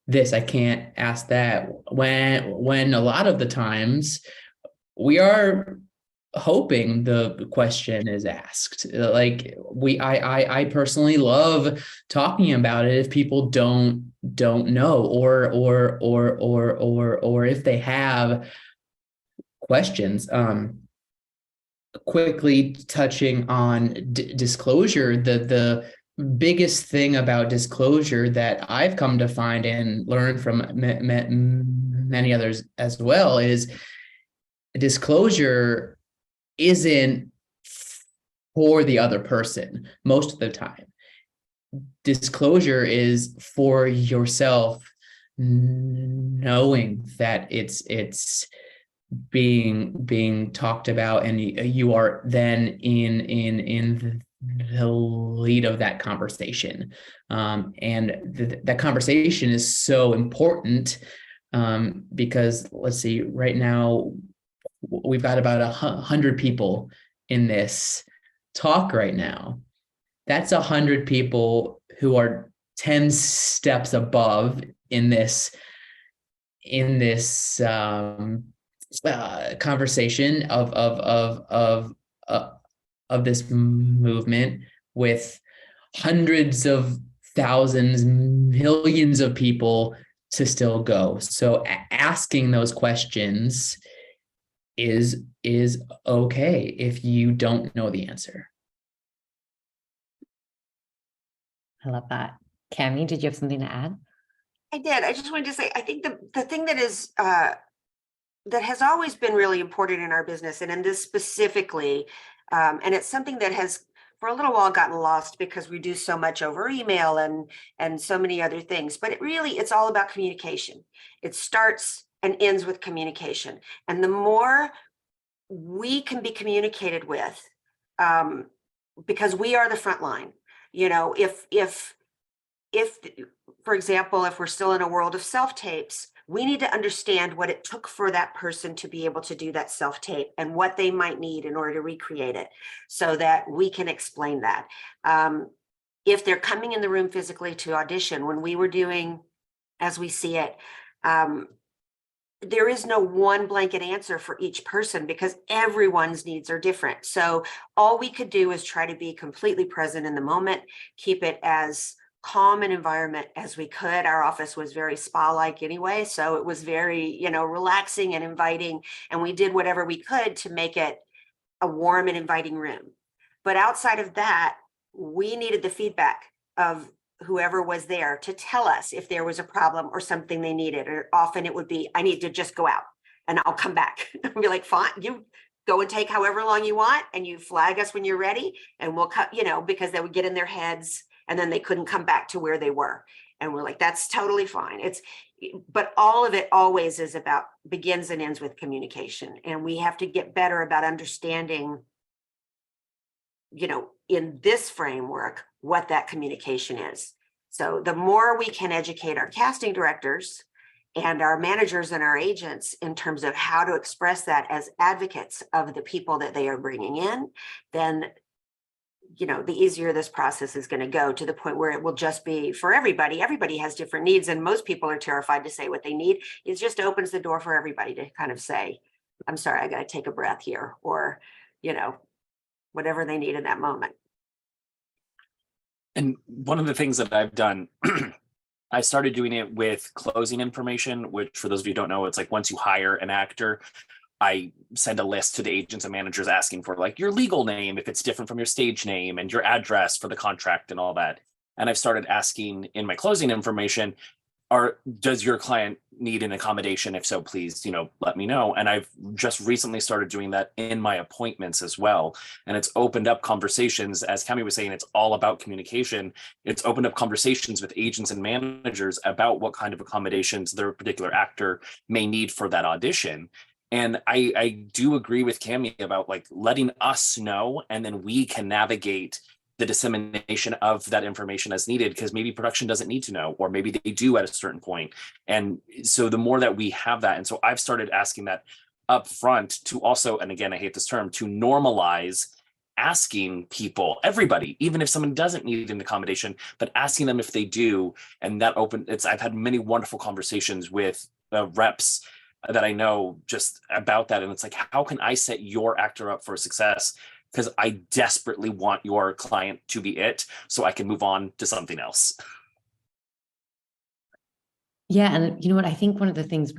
this, I can't ask that, when a lot of the times we are hoping the question is asked. Like I personally love talking about it if people don't know, or if they have questions. Quickly touching on disclosure, the biggest thing about disclosure that I've come to find and learn from many others as well is disclosure isn't for the other person most of the time. Disclosure is for yourself, knowing that it's being talked about, and you are then in the lead of that conversation. And that conversation is so important, because let's see, right now we've got about 100 people in this talk right now. That's 100 people who are 10 steps above in this conversation of this movement, with hundreds of thousands, millions of people to still go. So asking those questions is okay if you don't know the answer. I love that. Cami, did you have something to add? I did. I just wanted to say, I think the thing that is that has always been really important in our business, and in this specifically, and it's something that has, for a little while gotten lost because we do so much over email and so many other things. But it's all about communication. It starts and ends with communication. And the more we can be communicated with, because we are the front line, if for example, if we're still in a world of self-tapes, we need to understand what it took for that person to be able to do that self-tape and what they might need in order to recreate it so that we can explain that. If they're coming in the room physically to audition, when we were doing As We See It, there is no one blanket answer for each person because everyone's needs are different. So all we could do is try to be completely present in the moment, keep it as calm an environment as we could. Our office was very spa-like anyway, so it was very, relaxing and inviting, and we did whatever we could to make it a warm and inviting room. But outside of that, we needed the feedback of whoever was there to tell us if there was a problem or something they needed. Or often it would be, I need to just go out and I'll come back. I'll be like, fine, you go and take however long you want and you flag us when you're ready and we'll cut, because they would get in their heads and then they couldn't come back to where they were. And we're like, that's totally fine. But all of it always is about, begins and ends with communication. And we have to get better about understanding, in this framework, what that communication is. So the more we can educate our casting directors and our managers and our agents in terms of how to express that as advocates of the people that they are bringing in, then the easier this process is going to go, to the point where it will just be for everybody. Everybody has different needs and most people are terrified to say what they need. It just opens the door for everybody to kind of say, I'm sorry, I got to take a breath here, or, whatever they need in that moment. And one of the things that I've done, I started doing it with closing information, which for those of you who don't know, it's like once you hire an actor, I send a list to the agents and managers asking for like your legal name, if it's different from your stage name, and your address for the contract and all that. And I've started asking in my closing information, does your client need an accommodation? If so, please, let me know. And I've just recently started doing that in my appointments as well. And it's opened up conversations, as Cami was saying, it's all about communication. It's opened up conversations with agents and managers about what kind of accommodations their particular actor may need for that audition. And I do agree with Cami about like letting us know, and then we can navigate the dissemination of that information as needed, because maybe production doesn't need to know, or maybe they do at a certain point. And so the more that we have that, and so I've started asking that up front to also, and again, I hate this term, to normalize asking people, everybody, even if someone doesn't need an accommodation, but asking them if they do. And that I've had many wonderful conversations with reps that I know just about that. And it's like, how can I set your actor up for success? Because I desperately want your client to be it, so I can move on to something else. Yeah. And you know what? I think one of the things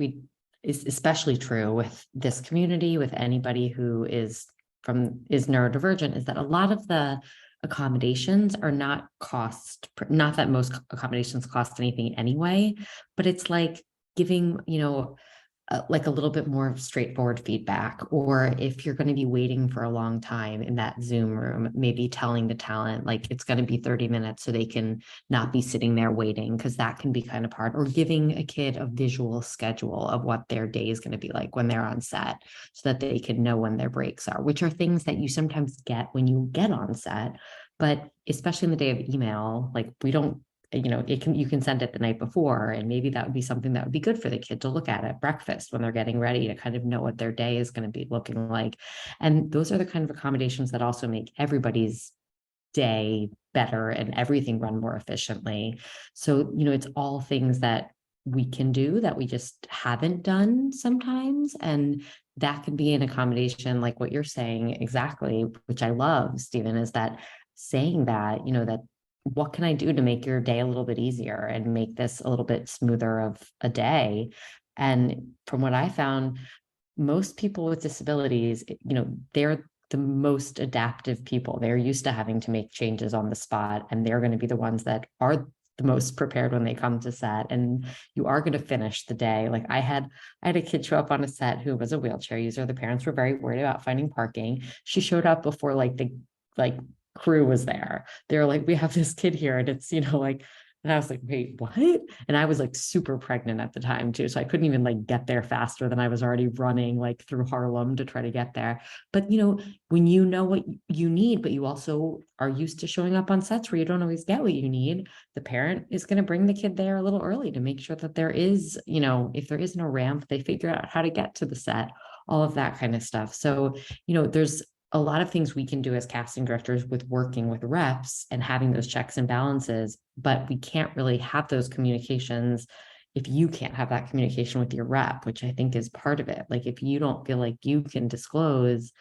is especially true with this community, with anybody who is neurodivergent, is that a lot of the accommodations are not that most accommodations cost anything anyway, but it's like giving, like a little bit more straightforward feedback, or if you're going to be waiting for a long time in that Zoom room, maybe telling the talent like it's going to be 30 minutes so they can not be sitting there waiting, because that can be kind of hard, or giving a kid a visual schedule of what their day is going to be like when they're on set, so that they can know when their breaks are, which are things that you sometimes get when you get on set. But especially in the day of email, like we don't, you can send it the night before, and maybe that would be something that would be good for the kid to look at breakfast when they're getting ready, to kind of know what their day is going to be looking like. And those are the kind of accommodations that also make everybody's day better and everything run more efficiently. So, it's all things that we can do that we just haven't done sometimes. And that can be an accommodation, like what you're saying exactly, which I love, Stephen, is that saying that, that what can I do to make your day a little bit easier and make this a little bit smoother of a day? And from what I found, most people with disabilities, they're the most adaptive people. They're used to having to make changes on the spot, and they're going to be the ones that are the most prepared when they come to set. And you are going to finish the day. Like I had a kid show up on a set who was a wheelchair user. The parents were very worried about finding parking. She showed up before crew was there. They're like, we have this kid here and it's, like, and I was like, wait, what? And I was like super pregnant at the time too. So I couldn't even like get there faster than I was already running like through Harlem to try to get there. But when you know what you need, but you also are used to showing up on sets where you don't always get what you need, the parent is going to bring the kid there a little early to make sure that there is, if there isn't a ramp, they figure out how to get to the set, all of that kind of stuff. So, there's a lot of things we can do as casting directors with working with reps and having those checks and balances, but we can't really have those communications if you can't have that communication with your rep, which I think is part of it. Like if you don't feel like you can disclose,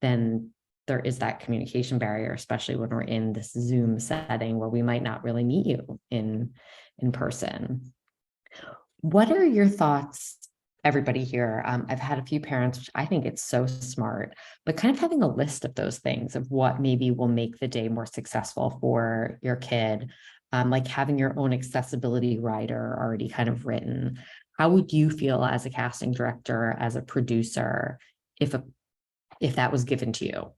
then there is that communication barrier, especially when we're in this Zoom setting where we might not really meet you in person. What are your thoughts, everybody here? I've had a few parents, which I think it's so smart, but kind of having a list of those things of what maybe will make the day more successful for your kid, like having your own accessibility rider already kind of written. How would you feel as a casting director, as a producer, if that was given to you?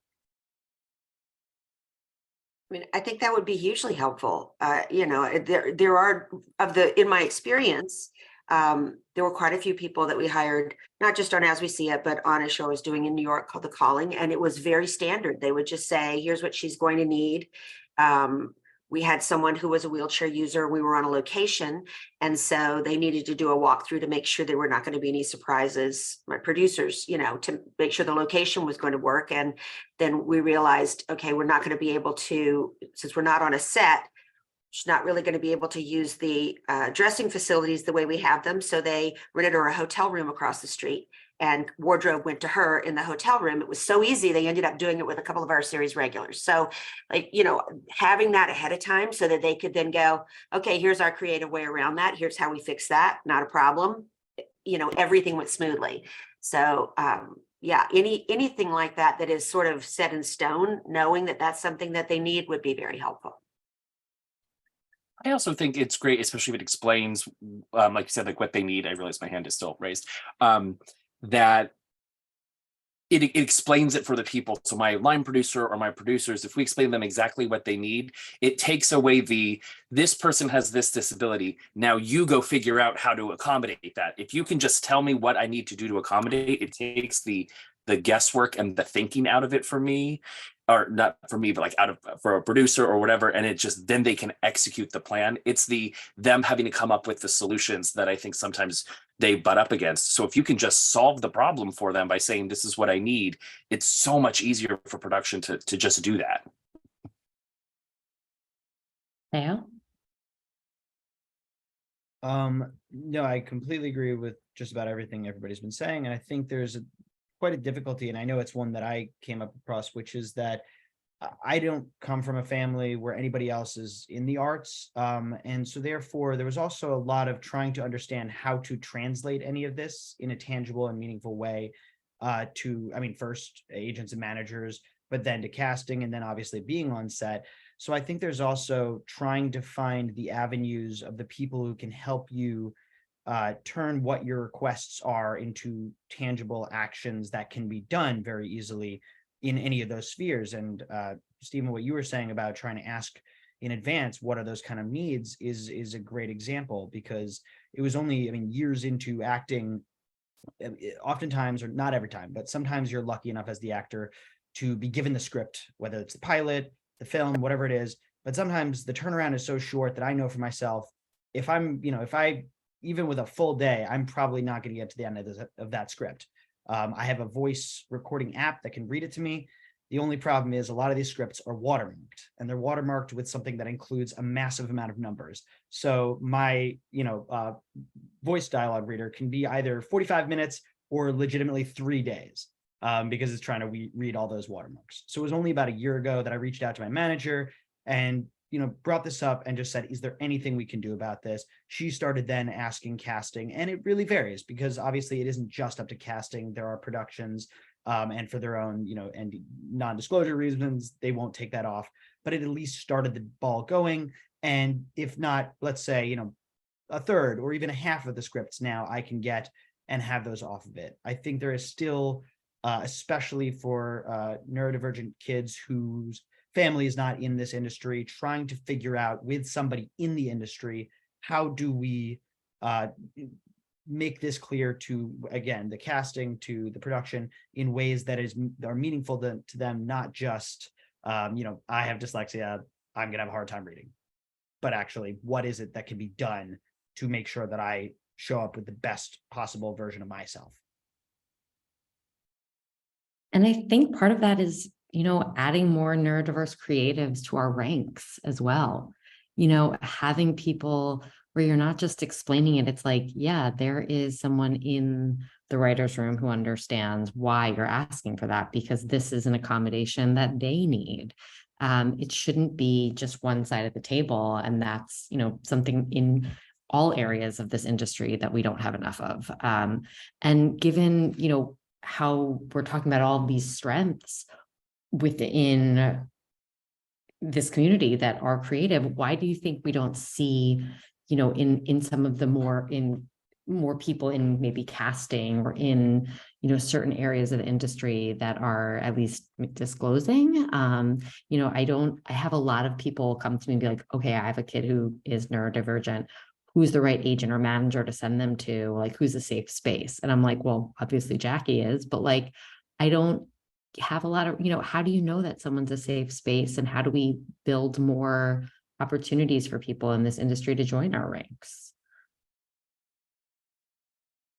I mean, I think that would be hugely helpful. There are in my experience, there were quite a few people that we hired, not just on As We See It, but on a show I was doing in New York called The Calling. And it was very standard. They would just say, here's what she's going to need. We had someone who was a wheelchair user. We were on a location. And so they needed to do a walkthrough to make sure there were not going to be any surprises. My producers, to make sure the location was going to work. And then we realized, okay, we're not going to be able to, since we're not on a set, she's not really going to be able to use the dressing facilities the way we have them. So they rented her a hotel room across the street, and wardrobe went to her in the hotel room. It was so easy. They ended up doing it with a couple of our series regulars. So having that ahead of time so that they could then go, okay, here's our creative way around that. Here's how we fix that. Not a problem. Everything went smoothly. So anything like that is sort of set in stone, knowing that that's something that they need would be very helpful. I also think it's great, especially if it explains, like you said, like what they need. I realize my hand is still raised. That it explains it for the people. So my line producer or my producers, if we explain them exactly what they need, it takes away this person has this disability. Now you go figure out how to accommodate that. If you can just tell me what I need to do to accommodate, it takes the guesswork and the thinking out of it for me, or not for me, but like for a producer or whatever. And it just, then they can execute the plan. It's them having to come up with the solutions that I think sometimes they butt up against. So if you can just solve the problem for them by saying, this is what I need, it's so much easier for production to just do that. Yeah. No, I completely agree with just about everything everybody's been saying. And I think there's quite a difficulty, and I know it's one that I came up across, which is that I don't come from a family where anybody else is in the arts. And so therefore, there was also a lot of trying to understand how to translate any of this in a tangible and meaningful way first agents and managers, but then to casting, and then obviously being on set. So I think there's also trying to find the avenues of the people who can help you turn what your requests are into tangible actions that can be done very easily in any of those spheres. And Stephen, what you were saying about trying to ask in advance what are those kind of needs is a great example, because it was only, years into acting, oftentimes, or not every time, but sometimes you're lucky enough as the actor to be given the script, whether it's the pilot, the film, whatever it is. But sometimes the turnaround is so short that I know for myself, if even with a full day, I'm probably not going to get to the end of that script. I have a voice recording app that can read it to me. The only problem is a lot of these scripts are watermarked, and they're watermarked with something that includes a massive amount of numbers. So my, voice dialogue reader can be either 45 minutes or legitimately 3 days because it's trying to read all those watermarks. So it was only about a year ago that I reached out to my manager and brought this up and just said, is there anything we can do about this? She started then asking casting, and it really varies because obviously it isn't just up to casting. There are productions and for their own, and non-disclosure reasons, they won't take that off, but it at least started the ball going. And if not, let's say, a third or even a half of the scripts now I can get and have those off of it. I think there is still, especially for neurodivergent kids whose family is not in this industry, trying to figure out with somebody in the industry, how do we make this clear to, again, the casting, to the production, in ways that are meaningful to them, not just, I have dyslexia, I'm gonna have a hard time reading, but actually, what is it that can be done to make sure that I show up with the best possible version of myself? And I think part of that is, adding more neurodiverse creatives to our ranks as well. Having people where you're not just explaining it. It's like, yeah, there is someone in the writer's room who understands why you're asking for that, because this is an accommodation that they need. It shouldn't be just one side of the table. And that's, something in all areas of this industry that we don't have enough of. And given, how we're talking about all these strengths within this community that are creative, why do you think we don't see, in some of the more people in maybe casting or in, certain areas of the industry that are at least disclosing? I have a lot of people come to me and be like, okay, I have a kid who is neurodivergent. Who's the right agent or manager to send them to? Like, who's a safe space? And I'm like, well, obviously Jackie is, but like, I don't have a lot of, how do you know that someone's a safe space, and how do we build more opportunities for people in this industry to join our ranks?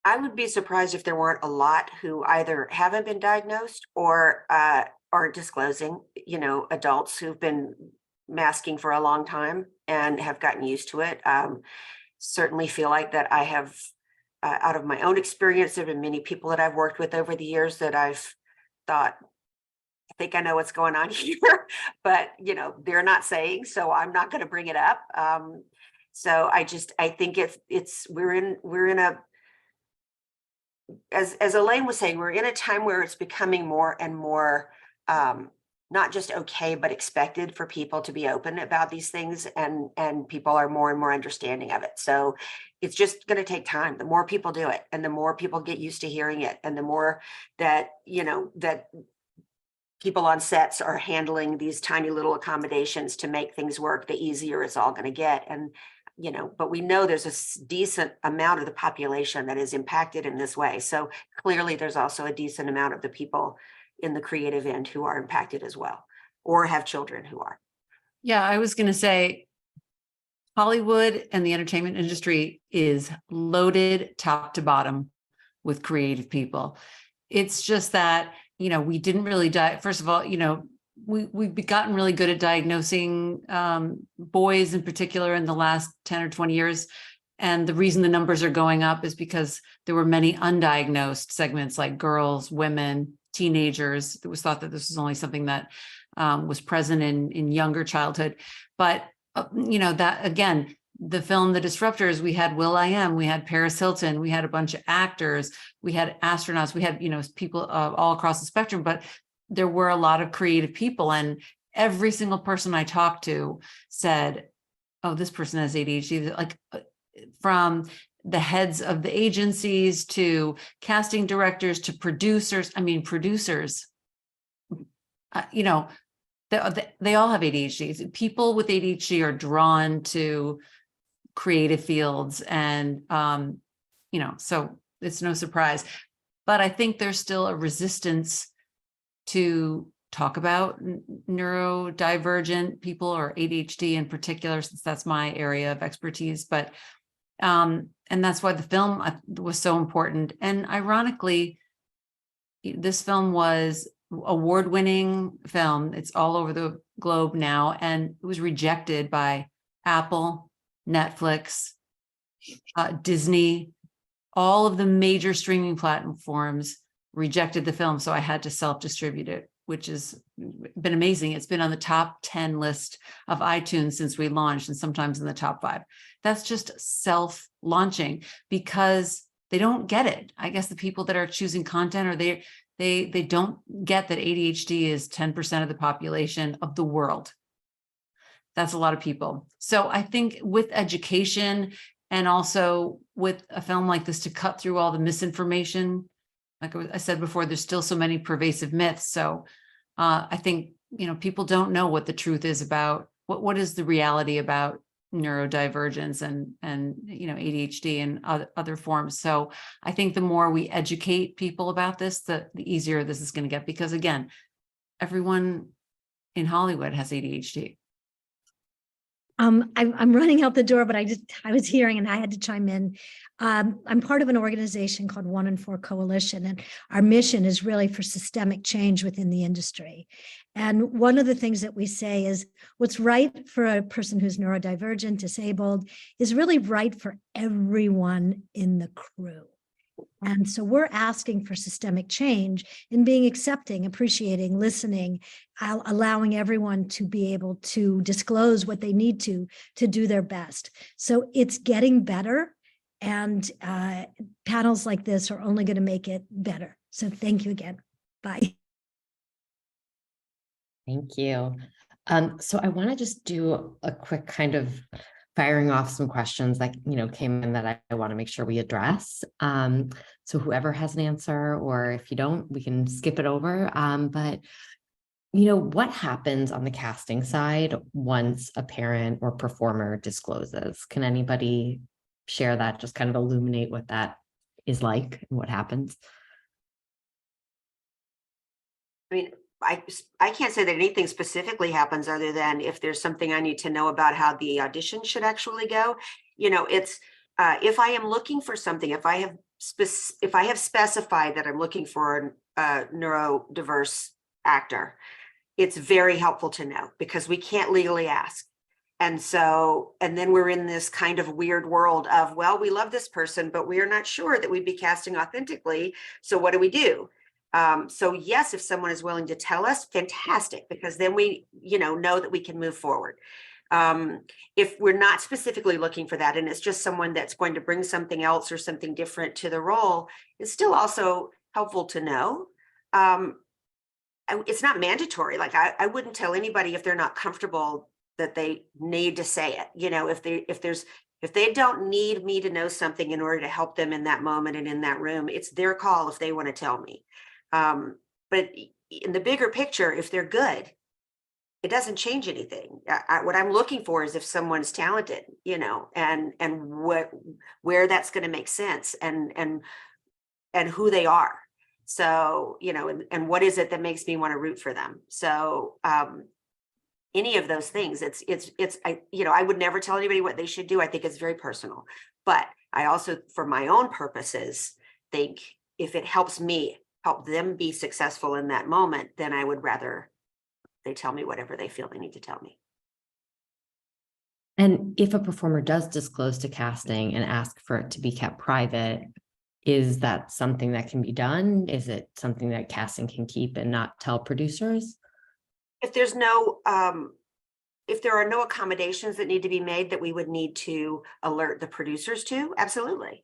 I would be surprised if there weren't a lot who either haven't been diagnosed or aren't disclosing, adults who've been masking for a long time and have gotten used to it. Certainly feel like that I have, out of my own experience, there have been many people that I've worked with over the years that I've thought, I think I know what's going on here, but they're not saying, so I'm not going to bring it up. So I think we're in a, as Elaine was saying, we're in a time where it's becoming more and more not just okay, but expected for people to be open about these things, and people are more and more understanding of it. So it's just going to take time. The more people do it, and the more people get used to hearing it, and the more that, that people on sets are handling these tiny little accommodations to make things work, the easier it's all going to get. And, but we know there's a decent amount of the population that is impacted in this way. So clearly there's also a decent amount of the people in the creative end who are impacted as well, or have children who are. Yeah, I was going to say Hollywood and the entertainment industry is loaded top to bottom with creative people. It's just that, we didn't really first of all, we've gotten really good at diagnosing boys in particular in the last 10 or 20 years. And the reason the numbers are going up is because there were many undiagnosed segments like girls, women, teenagers. It was thought that this was only something that was present in younger childhood. But, that again, the film The Disruptors, we had will.i.am, we had Paris Hilton, we had a bunch of actors, we had astronauts, we had, people all across the spectrum, but there were a lot of creative people. And every single person I talked to said, oh, this person has ADHD, like from the heads of the agencies to casting directors to producers. I mean, producers, they all have ADHD. People with ADHD are drawn to creative fields, and so it's no surprise. But I think there's still a resistance to talk about neurodivergent people, or ADHD in particular, since that's my area of expertise. But and that's why the film was so important. And ironically, this film was award-winning film. It's all over the globe now, and it was rejected by Apple, Netflix, Disney. All of the major streaming platforms rejected the film, so I had to self-distribute it, which has been amazing. It's been on the top 10 list of iTunes since we launched, and sometimes in the top 5. That's just self-launching because they don't get it. I guess the people that are choosing content, or they don't get that ADHD is 10% of the population of the world. That's a lot of people. So I think with education, and also with a film like this, to cut through all the misinformation, like I said before, there's still so many pervasive myths. So I think people don't know what the truth is about what is the reality about neurodivergence and ADHD and other forms. So I think the more we educate people about this, the easier this is going to get, because again, everyone in Hollywood has ADHD. I'm running out the door, but I was hearing and I had to chime in. I'm part of an organization called 1 in 4 Coalition, and our mission is really for systemic change within the industry. And one of the things that we say is what's right for a person who's neurodivergent, disabled, is really right for everyone in the crew. And so we're asking for systemic change in being accepting, appreciating, listening, allowing everyone to be able to disclose what they need to do their best. So it's getting better, and panels like this are only going to make it better. So thank you again. Bye. Thank you. So I want to just do a quick kind of firing off some questions that came in that I want to make sure we address. So whoever has an answer, or if you don't, we can skip it over. But what happens on the casting side once a parent or performer discloses? Can anybody share that? Just kind of illuminate what that is like and what happens. I mean, I can't say that anything specifically happens other than if there's something I need to know about how the audition should actually go. It's if I am looking for something, if I have specified that I'm looking for a neurodiverse actor, it's very helpful to know, because we can't legally ask. And then we're in this kind of weird world of, well, we love this person, but we are not sure that we'd be casting authentically. So what do we do? So yes, if someone is willing to tell us, fantastic, because then we, know that we can move forward. If we're not specifically looking for that, and it's just someone that's going to bring something else or something different to the role, it's still also helpful to know. It's not mandatory. Like I wouldn't tell anybody if they're not comfortable that they need to say it. If they don't need me to know something in order to help them in that moment and in that room, it's their call if they want to tell me. But in the bigger picture, if they're good, it doesn't change anything. What I'm looking for is if someone's talented, and where that's going to make sense, and who they are. So, and what is it that makes me want to root for them? So, any of those things, I would never tell anybody what they should do. I think it's very personal, but I also, for my own purposes, think if it helps me help them be successful in that moment, then I would rather they tell me whatever they feel they need to tell me. And if a performer does disclose to casting and ask for it to be kept private, is that something that can be done? Is it something that casting can keep and not tell producers? If there's if there are no accommodations that need to be made that we would need to alert the producers to, absolutely.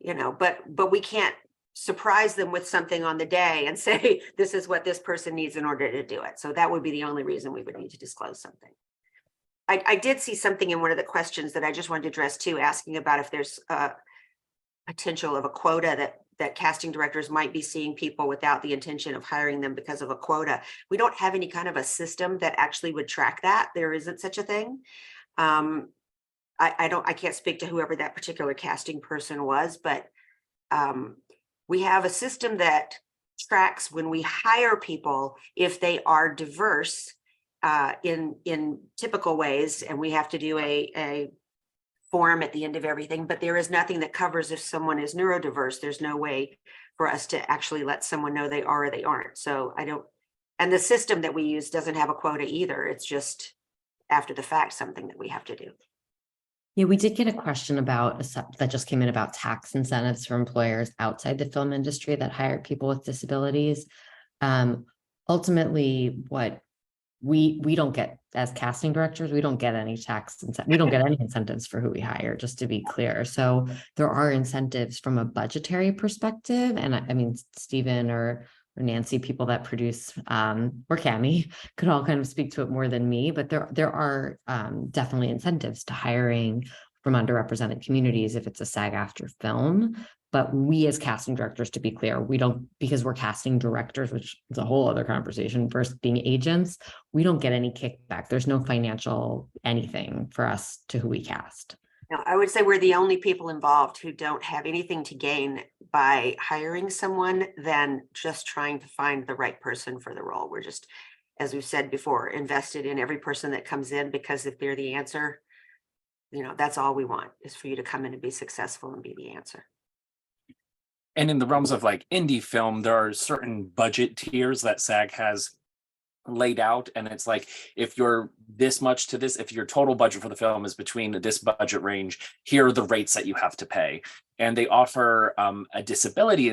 But we can't surprise them with something on the day and say, this is what this person needs in order to do it. So that would be the only reason we would need to disclose something. I did see something in one of the questions that I just wanted to address too, asking about if there's a potential of a quota that casting directors might be seeing people without the intention of hiring them because of a quota. We don't have any kind of a system that actually would track that. There isn't such a thing. I can't speak to whoever that particular casting person was, but we have a system that tracks when we hire people if they are diverse in typical ways, and we have to do a form at the end of everything, but there is nothing that covers if someone is neurodiverse. There's no way for us to actually let someone know they are or they aren't. So and the system that we use doesn't have a quota either. It's just after the fact, something that we have to do. Yeah, we did get a question that just came in about tax incentives for employers outside the film industry that hire people with disabilities. Ultimately, what we don't get as casting directors, we don't get any we don't get any incentives for who we hire, just to be clear. So there are incentives from a budgetary perspective. And I mean, Stephen or Nancy, people that produce, or Cami could all kind of speak to it more than me, but there are definitely incentives to hiring from underrepresented communities if it's a SAG-AFTRA film. But we as casting directors, to be clear, we don't, because we're casting directors, which is a whole other conversation versus being agents, we don't get any kickback. There's no financial anything for us to who we cast. No, I would say we're the only people involved who don't have anything to gain by hiring someone than just trying to find the right person for the role. We're just, as we've said before, invested in every person that comes in, because if they're the answer, that's all we want, is for you to come in and be successful and be the answer. And in the realms of like indie film, there are certain budget tiers that SAG has laid out. And it's like, if you're this much to this, if your total budget for the film is between this budget range, here are the rates that you have to pay. And they offer a diversity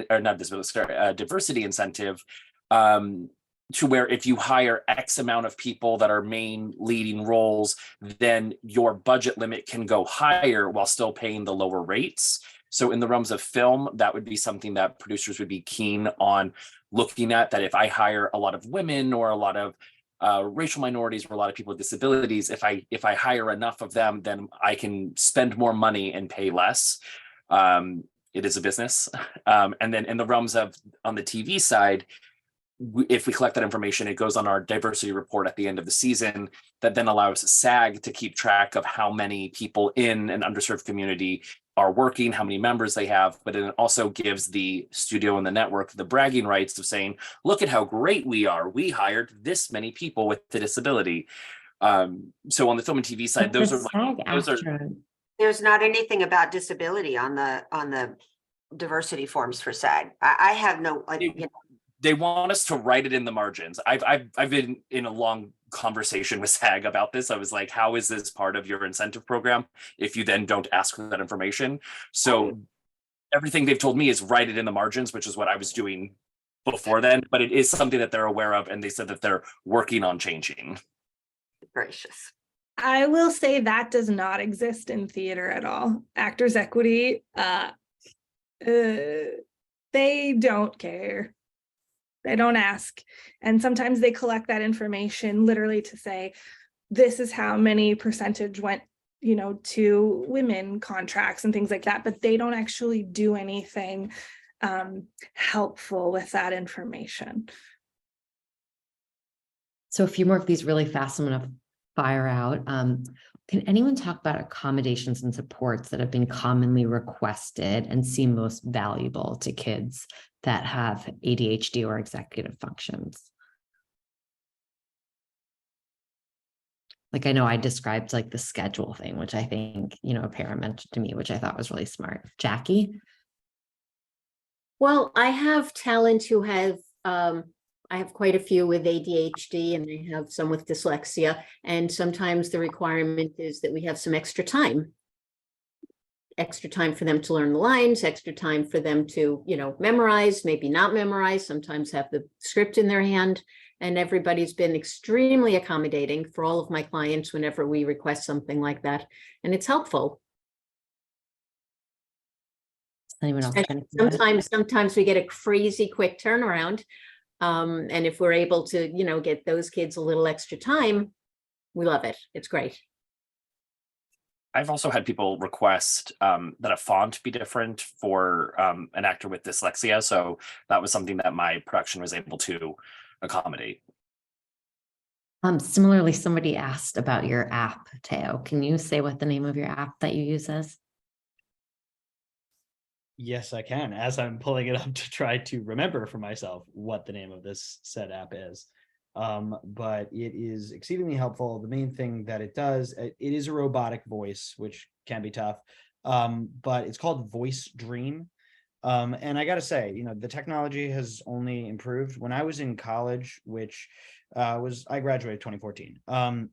incentive to where if you hire X amount of people that are main leading roles, then your budget limit can go higher while still paying the lower rates. So in the realms of film, that would be something that producers would be keen on looking at, that if I hire a lot of women or a lot of racial minorities or a lot of people with disabilities, if I hire enough of them, then I can spend more money and pay less. It is a business. And then in the realms of on the TV side, if we collect that information, it goes on our diversity report at the end of the season that then allows SAG to keep track of how many people in an underserved community are working, how many members they have, but it also gives the studio and the network the bragging rights of saying, look at how great we are. We hired this many people with the disability. So on the film and TV side, those are There's not anything about disability on the diversity forms for SAG. I have no, they want us to write it in the margins. I've been in a long conversation with SAG about this. I was like, how is this part of your incentive program if you then don't ask for that information? So everything they've told me is write it in the margins, which is what I was doing before then, but it is something that they're aware of, and they said that they're working on changing. Gracious. I will say that does not exist in theater at all. Actors equity, they don't care. They don't ask. And sometimes they collect that information literally to say, this is how many percentage went, to women contracts and things like that, but they don't actually do anything helpful with that information. So a few more of these really fast, I'm going to fire out. Can anyone talk about accommodations and supports that have been commonly requested and seem most valuable to kids that have ADHD or executive functions? Like, I know I described like the schedule thing, which I think, a parent mentioned to me, which I thought was really smart. Jackie? Well, I have talent who have, I have quite a few with ADHD, and I have some with dyslexia. And sometimes the requirement is that we have some extra time for them to learn the lines, extra time for them to, memorize, maybe not memorize, sometimes have the script in their hand. And everybody's been extremely accommodating for all of my clients whenever we request something like that. And it's helpful. Anyone else? Sometimes we get a crazy quick turnaround. And if we're able to, get those kids a little extra time, we love it. It's great. I've also had people request that a font be different for an actor with dyslexia. So that was something that my production was able to accommodate. Similarly, somebody asked about your app, Teo. Can you say what the name of your app that you use is? Yes, I can, as I'm pulling it up to try to remember for myself what the name of this said app is. But it is exceedingly helpful. The main thing that it does, it is a robotic voice, which can be tough, but it's called Voice Dream. And I got to say, the technology has only improved. When I was in college, which I graduated 2014,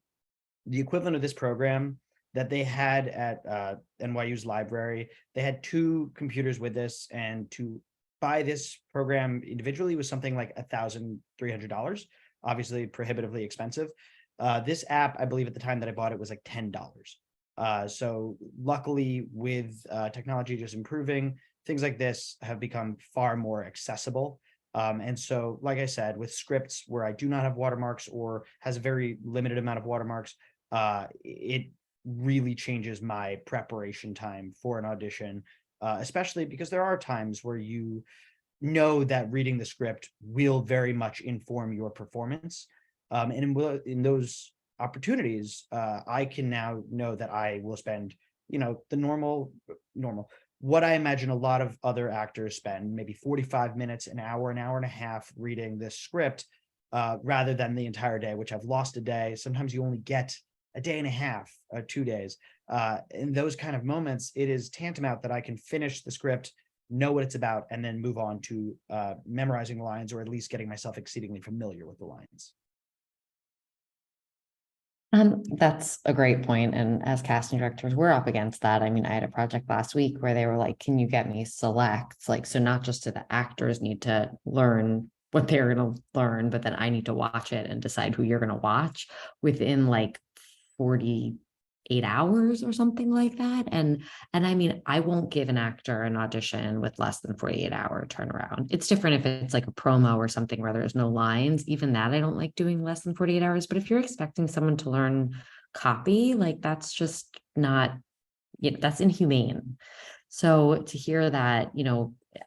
the equivalent of this program that they had at NYU's library, they had 2 computers with this, and to buy this program individually was something like $1,300, obviously prohibitively expensive. This app, I believe at the time that I bought it, was like $10. So luckily, with technology just improving, things like this have become far more accessible. And so, like I said, with scripts where I do not have watermarks or has a very limited amount of watermarks, it really changes my preparation time for an audition especially because there are times where you know that reading the script will very much inform your performance. And in those opportunities, I can now know that I will spend, the normal, what I imagine a lot of other actors spend, maybe 45 minutes, an hour and a half reading this script, rather than the entire day, which I've lost a day. Sometimes you only get a day and a half, 2 days. In those kind of moments, it is tantamount that I can finish the script, know what it's about, and then move on to memorizing the lines, or at least getting myself exceedingly familiar with the lines. That's a great point. And as casting directors, we're up against that. I mean, I had a project last week where they were like, can you get me selects? Like, so not just do the actors need to learn what they're going to learn, but then I need to watch it and decide who you're going to watch within like 48 hours or something like that. And I mean, I won't give an actor an audition with less than 48-hour turnaround. It's different if it's like a promo or something where there's no lines. Even that I don't like doing less than 48 hours. But if you're expecting someone to learn copy, like that's just not, that's inhumane. So to hear that,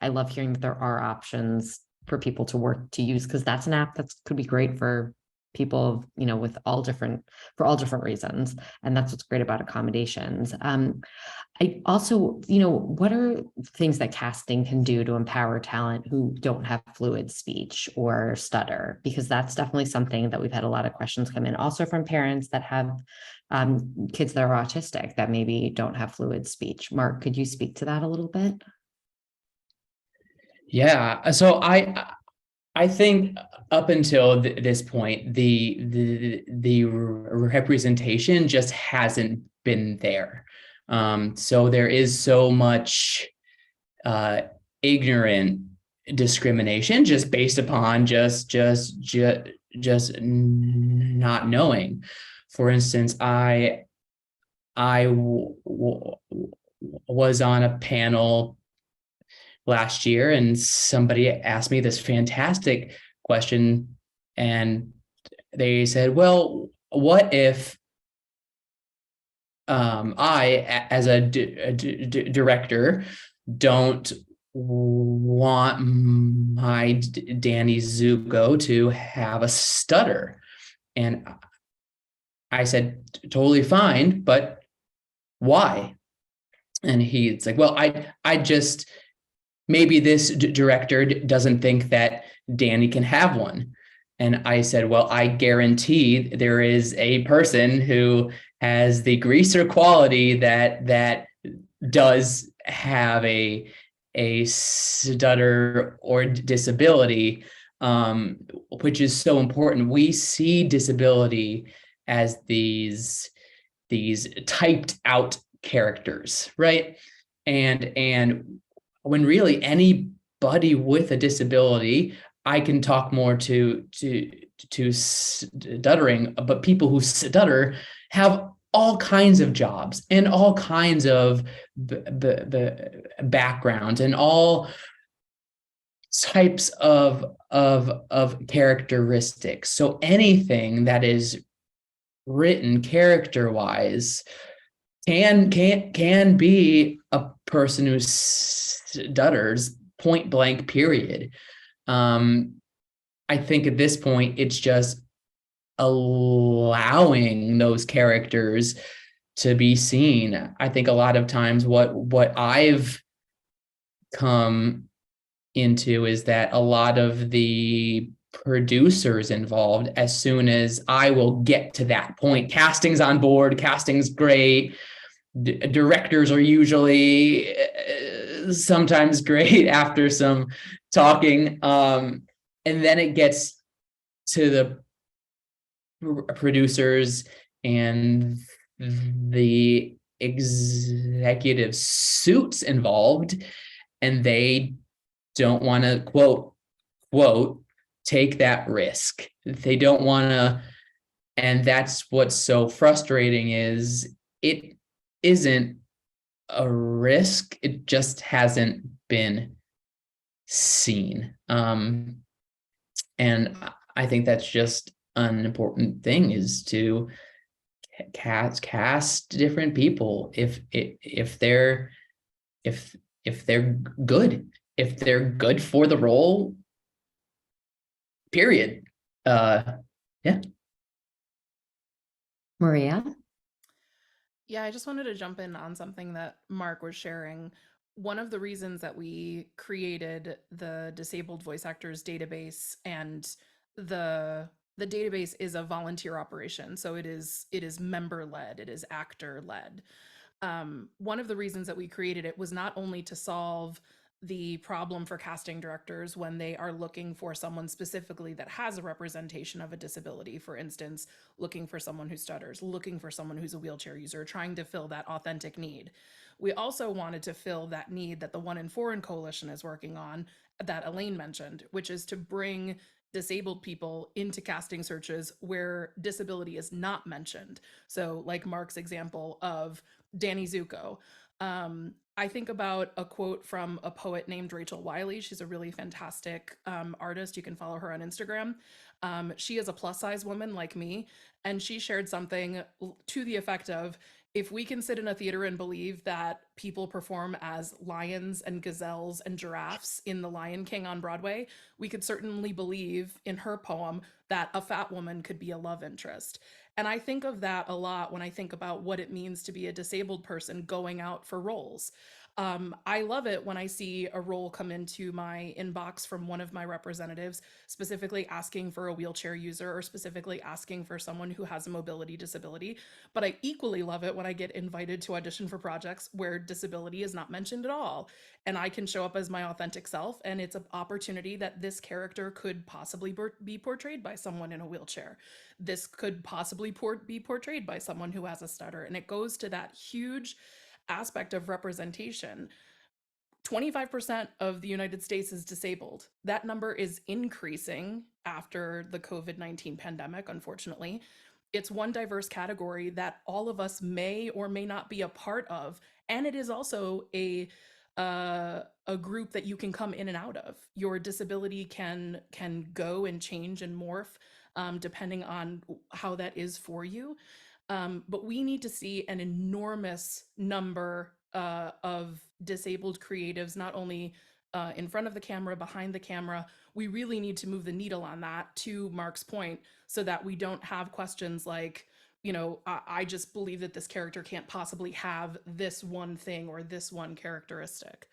I love hearing that there are options for people to use, because that's an app that could be great for people, with for all different reasons. And that's what's great about accommodations. I also, what are things that casting can do to empower talent who don't have fluid speech or stutter? Because that's definitely something that we've had a lot of questions come in, also from parents that have kids that are autistic that maybe don't have fluid speech. Mark, could you speak to that a little bit? Yeah, so I think up until this point, the representation just hasn't been there. So there is so much ignorant discrimination just based upon just not knowing. For instance, I was on a panel last year, and somebody asked me this fantastic question, and they said, well, what if I, as a director, don't want my Danny Zuko to have a stutter? And I said, totally fine, but why? And he's like, well, I just, maybe this director doesn't think that Danny can have one. And I said, well, I guarantee there is a person who has the greaser quality that does have a stutter or disability, which is so important. We see disability as these typed out characters, right? And when really anybody with a disability, I can talk more to stuttering, but people who stutter have all kinds of jobs and all kinds of backgrounds and all types of characteristics. So anything that is written character-wise can be a person who stutters, point blank, period. I think at this point, it's just allowing those characters to be seen. I think a lot of times what I've come into is that a lot of the producers involved, as soon as I will get to that point, casting's on board, casting's great, directors are usually sometimes great after some talking, and then it gets to the producers and the executive suits involved, and they don't want to quote take that risk. They don't want to, and that's what's so frustrating, is it isn't a risk, it just hasn't been seen. And I think that's just an important thing, is to cast different people. If if they're good for the role, period. Yeah. Maria? Yeah, I just wanted to jump in on something that Mark was sharing. One of the reasons that we created the disabled voice actors database, and the database is a volunteer operation, so it is member led, it is actor led. One of the reasons that we created it was not only to solve the problem for casting directors when they are looking for someone specifically that has a representation of a disability, for instance, looking for someone who stutters, looking for someone who's a wheelchair user, trying to fill that authentic need. We also wanted to fill that need that the One in Foreign Coalition is working on, that Elaine mentioned, which is to bring disabled people into casting searches where disability is not mentioned. So like Mark's example of Danny Zuko. I think about a quote from a poet named Rachel Wiley. She's a really fantastic artist. You can follow her on Instagram. She is a plus size woman like me, and she shared something to the effect of, if we can sit in a theater and believe that people perform as lions and gazelles and giraffes in The Lion King on Broadway, we could certainly believe in her poem that a fat woman could be a love interest. And I think of that a lot when I think about what it means to be a disabled person going out for roles. I love it when I see a role come into my inbox from one of my representatives, specifically asking for a wheelchair user or specifically asking for someone who has a mobility disability. But I equally love it when I get invited to audition for projects where disability is not mentioned at all. And I can show up as my authentic self, and it's an opportunity that this character could possibly be portrayed by someone in a wheelchair. This could possibly be portrayed by someone who has a stutter. And it goes to that huge aspect of representation. 25% of the United States is disabled. That number is increasing after the COVID-19 pandemic, unfortunately. It's one diverse category that all of us may or may not be a part of. And it is also a group that you can come in and out of. Your disability can go and change and morph depending on how that is for you. But we need to see an enormous number of disabled creatives, not only in front of the camera, behind the camera. We really need to move the needle on that, to Mark's point, so that we don't have questions like, you know, I just believe that this character can't possibly have this one thing or this one characteristic.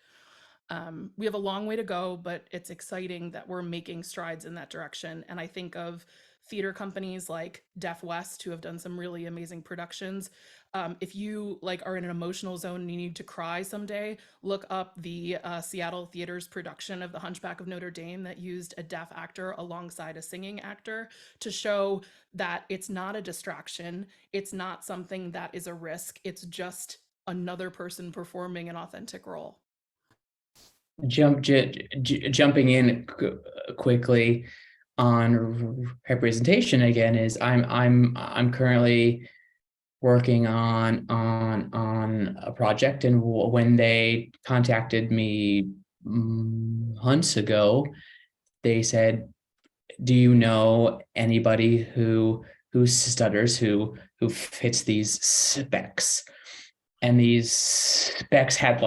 We have a long way to go, but it's exciting that we're making strides in that direction. And I think of theater companies like Deaf West, who have done some really amazing productions. If you are in an emotional zone and you need to cry someday, look up the Seattle Theater's production of The Hunchback of Notre Dame that used a deaf actor alongside a singing actor to show that it's not a distraction. It's not something that is a risk. It's just another person performing an authentic role. Jumping in quickly on representation again is I'm currently working on a project, and when they contacted me months ago, they said, do you know anybody who stutters, who fits these specs? And these specs had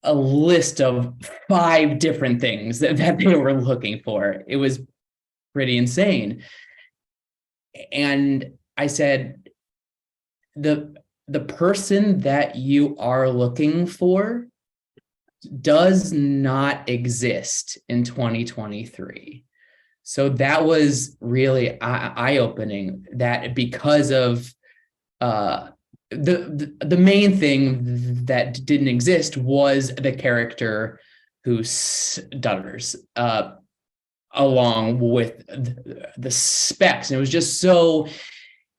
a list of 5 different things that they were looking for. It was pretty insane. And I said, the person that you are looking for does not exist in 2023. So that was really eye-opening, that because of the main thing that didn't exist was the character who stutters along with the specs. And it was just so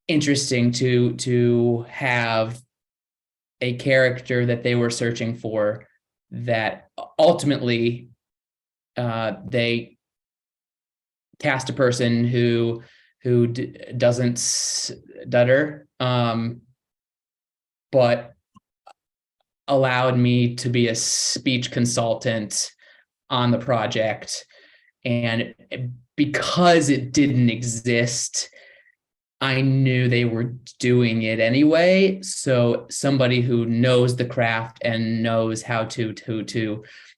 interesting to have a character that they were searching for, that ultimately they cast a person who doesn't stutter, but allowed me to be a speech consultant on the project. And because it didn't exist, I knew they were doing it anyway. So somebody who knows the craft and knows how to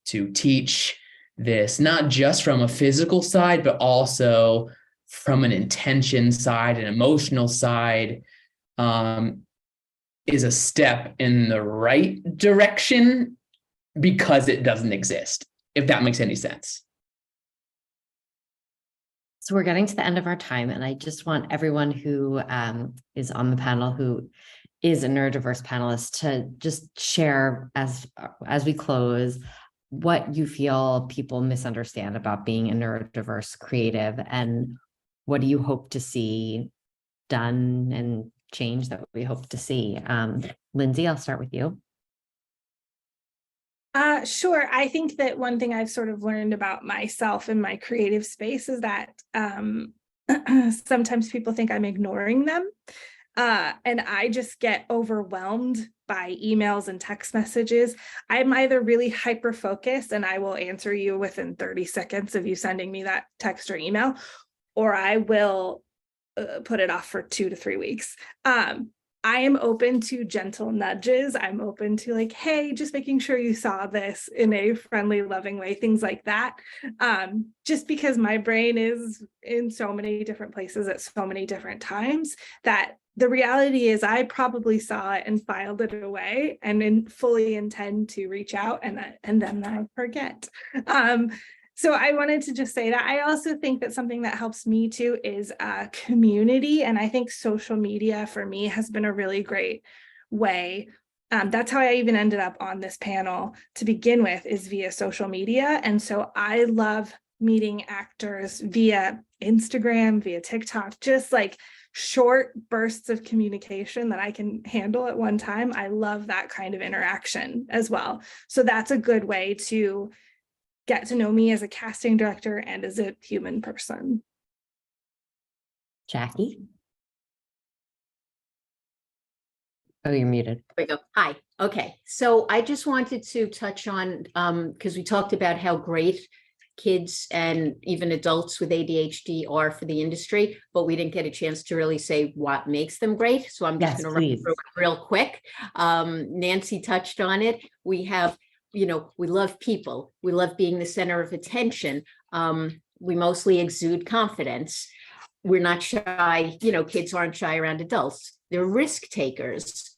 teach this, not just from a physical side, but also from an intention side, an emotional side, is a step in the right direction because it doesn't exist, if that makes any sense. So we're getting to the end of our time, and I just want everyone who is on the panel who is a neurodiverse panelist to just share as we close what you feel people misunderstand about being a neurodiverse creative, and what do you hope to see done and change that we hope to see. Lindsay, I'll start with you. Sure. I think that one thing I've sort of learned about myself in my creative space is that sometimes people think I'm ignoring them. And I just get overwhelmed by emails and text messages. I'm either really hyper focused and I will answer you within 30 seconds of you sending me that text or email, or I will put it off for 2 to 3 weeks. I am open to gentle nudges. I'm open to like, hey, just making sure you saw this in a friendly, loving way, things like that. Just because my brain is in so many different places at so many different times, that the reality is I probably saw it and filed it away and fully intend to reach out, and then I forget. So I wanted to just say that. I also think that something that helps me too is community. And I think social media for me has been a really great way. That's how I even ended up on this panel to begin with, is via social media. And so I love meeting actors via Instagram, via TikTok, just like short bursts of communication that I can handle at one time. I love that kind of interaction as well. So that's a good way to get to know me as a casting director and as a human person. Jackie? Oh, you're muted. There we go. Hi. Okay. So I just wanted to touch on, because we talked about how great kids and even adults with ADHD are for the industry, but we didn't get a chance to really say what makes them great. So I'm just going to run through it real quick. Nancy touched on it. We have, we love people. We love being the center of attention. We mostly exude confidence. We're not shy. Kids aren't shy around adults. They're risk takers.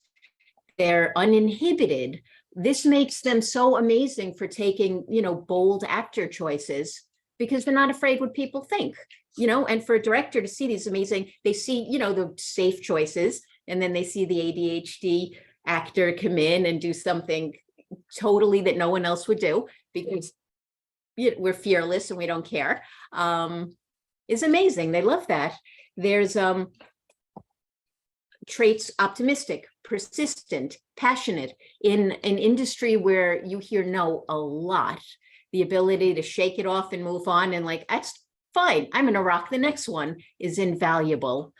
They're uninhibited. This makes them so amazing for taking, bold actor choices, because they're not afraid what people think, and for a director to see these amazing, they see, the safe choices, and then they see the ADHD actor come in and do something totally that no one else would do, because we're fearless and we don't care. Is amazing. They love that. There's traits: optimistic, persistent, passionate. In an industry where you hear no a lot, the ability to shake it off and move on and like, that's fine, I'm gonna rock the next one, is invaluable.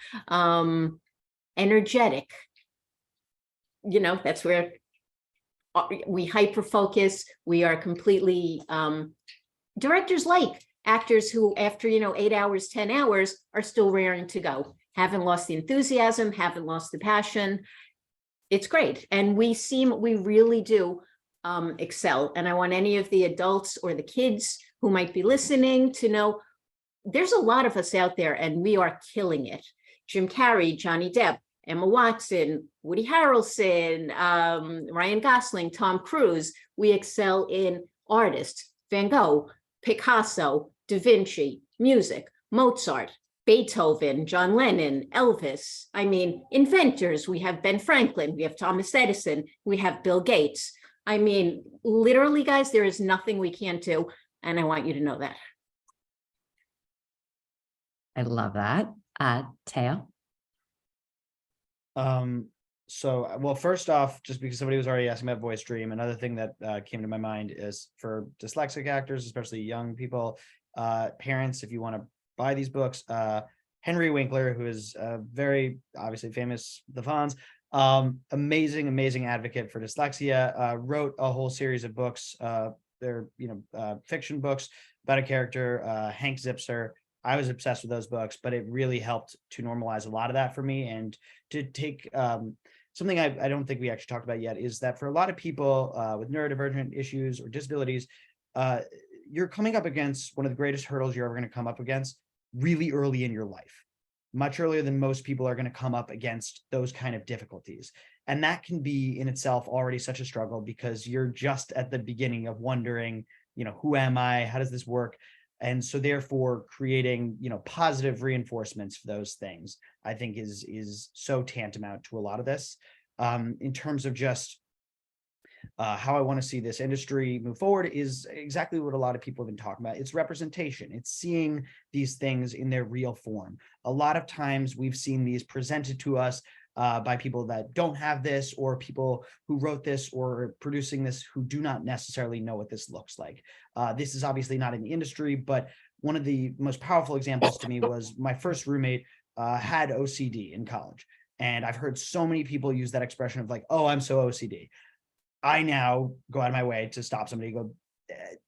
Energetic, that's where we hyper focus. We are completely directors like actors who after 8 hours, 10 hours are still raring to go, haven't lost the enthusiasm, haven't lost the passion. It's great. And we really do excel. And I want any of the adults or the kids who might be listening to know there's a lot of us out there and we are killing it. Jim Carrey, Johnny Depp, Emma Watson, Woody Harrelson, Ryan Gosling, Tom Cruise. We excel in artists: Van Gogh, Picasso, Da Vinci, music, Mozart, Beethoven, John Lennon, Elvis. I mean, inventors, we have Ben Franklin, we have Thomas Edison, we have Bill Gates. I mean, literally, guys, there is nothing we can't do. And I want you to know that. I love that. Teo? So, well, first off, just because somebody was already asking about Voice Dream, another thing that came to my mind is for dyslexic actors, especially young people, parents, if you want to buy these books, Henry Winkler, who is very obviously famous, the Fonz, amazing advocate for dyslexia, wrote a whole series of books. They're fiction books about a character, Hank Zipser, I was obsessed with those books, but it really helped to normalize a lot of that for me. And to take something I don't think we actually talked about yet is that for a lot of people with neurodivergent issues or disabilities, you're coming up against one of the greatest hurdles you're ever going to come up against really early in your life, much earlier than most people are going to come up against those kind of difficulties. And that can be in itself already such a struggle because you're just at the beginning of wondering, who am I? How does this work? And so therefore creating, positive reinforcements for those things, I think is so tantamount to a lot of this. In terms of just how I want to see this industry move forward is exactly what a lot of people have been talking about. It's representation. It's seeing these things in their real form. A lot of times we've seen these presented to us by people that don't have this, or people who wrote this or producing this who do not necessarily know what this looks like. This is obviously not in the industry, but one of the most powerful examples to me was my first roommate had OCD in college. And I've heard so many people use that expression of like, oh, I'm so OCD. I now go out of my way to stop somebody and go,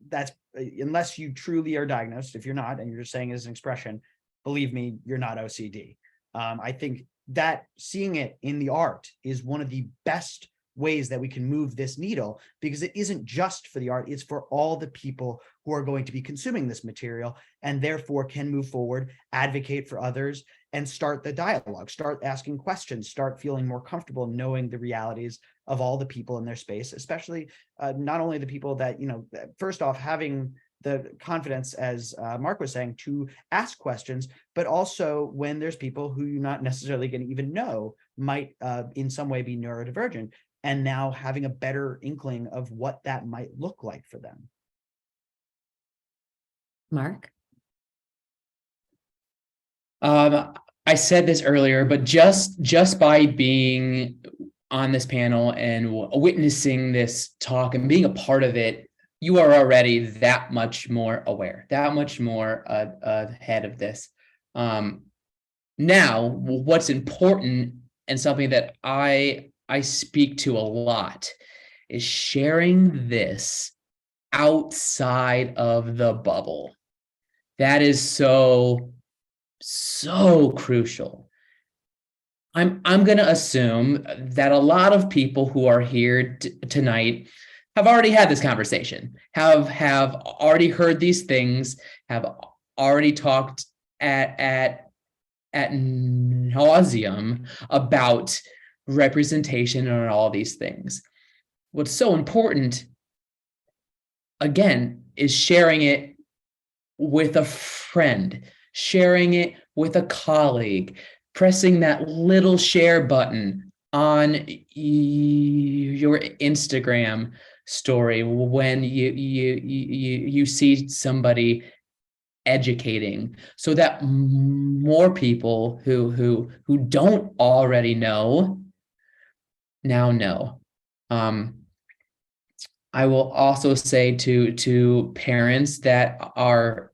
that's unless you truly are diagnosed. If you're not, and you're just saying it as an expression, believe me, you're not OCD. I think that seeing it in the art is one of the best ways that we can move this needle, because it isn't just for the art, it's for all the people who are going to be consuming this material and therefore can move forward, advocate for others, and start the dialogue, start asking questions, start feeling more comfortable knowing the realities of all the people in their space, especially not only the people that, first off, having the confidence, as Marc was saying, to ask questions, but also when there's people who you're not necessarily going to even know might in some way be neurodivergent, and now having a better inkling of what that might look like for them. Marc? I said this earlier, but just by being on this panel and witnessing this talk and being a part of it, you are already that much more aware, that much more ahead of this. Now, what's important and something that I speak to a lot is sharing this outside of the bubble. That is so crucial. I'm going to assume that a lot of people who are here tonight have already had this conversation, have already heard these things, have already talked at nauseum about representation and all these things. What's so important, again, is sharing it with a friend, sharing it with a colleague, pressing that little share button on your Instagram story when you see somebody educating, so that more people who don't already know now know. I will also say to parents that are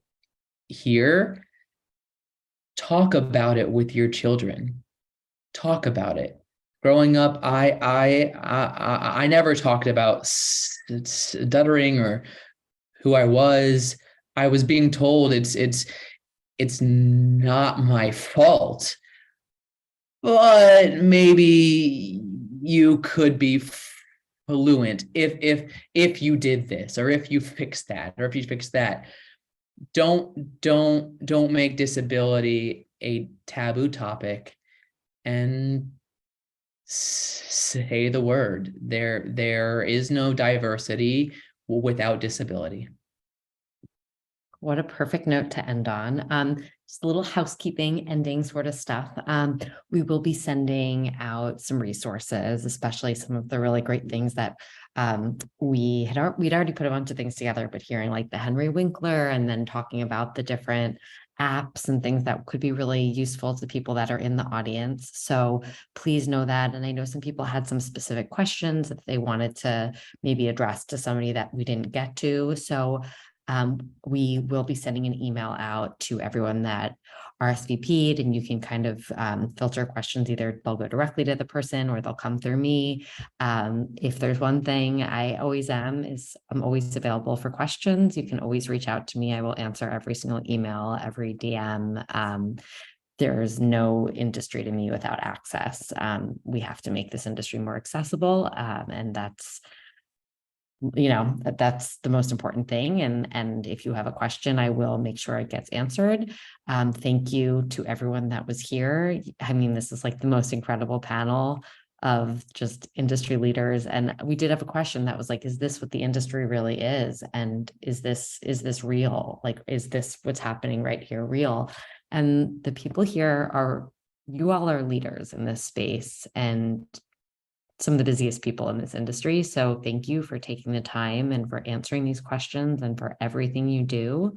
here, talk about it with your children. Talk about it. Growing up, I never talked about stuttering or who I was. I was being told it's not my fault, but maybe you could be fluent if you did this, or if you fixed that, or if you fixed that. Don't make disability a taboo topic, and say the word. There is no diversity without disability. What a perfect note to end on. Just a little housekeeping ending sort of stuff. We will be sending out some resources, especially some of the really great things that we'd already put a bunch of things together, but hearing like the Henry Winkler and then talking about the different apps and things that could be really useful to people that are in the audience. So please know that. And I know some people had some specific questions that they wanted to maybe address to somebody that we didn't get to. So we will be sending an email out to everyone that RSVP'd, and you can kind of filter questions. Either they'll go directly to the person or they'll come through me. If there's one thing I always am is I'm always available for questions. You can always reach out to me. I will answer every single email, every DM. There's no industry to me without access. We have to make this industry more accessible. And that's, that's the most important thing. And if you have a question, I will make sure it gets answered. Thank you to everyone that was here. I mean, this is like the most incredible panel of just industry leaders. And we did have a question that was like, is this what the industry really is? And is this real? Like, is this what's happening right here real? And the people here you all are leaders in this space and some of the busiest people in this industry. So thank you for taking the time and for answering these questions and for everything you do.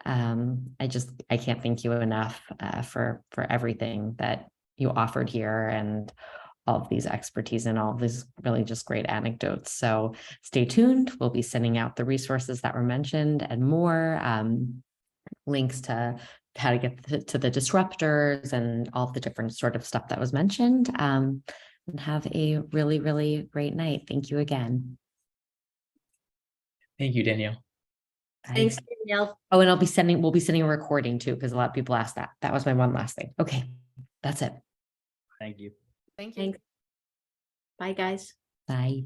I can't thank you enough for everything that you offered here and all of these expertise and all of these really just great anecdotes. So stay tuned. We'll be sending out the resources that were mentioned and more, links to how to get to the disruptors and all of the different sort of stuff that was mentioned. And have a really, really great night. Thank you again. Thank you, Danielle. Thanks, Danielle. Oh, and we'll be sending a recording too, because a lot of people asked that. That was my one last thing. Okay, that's it. Thank you. Thank you. Thanks. Bye, guys. Bye.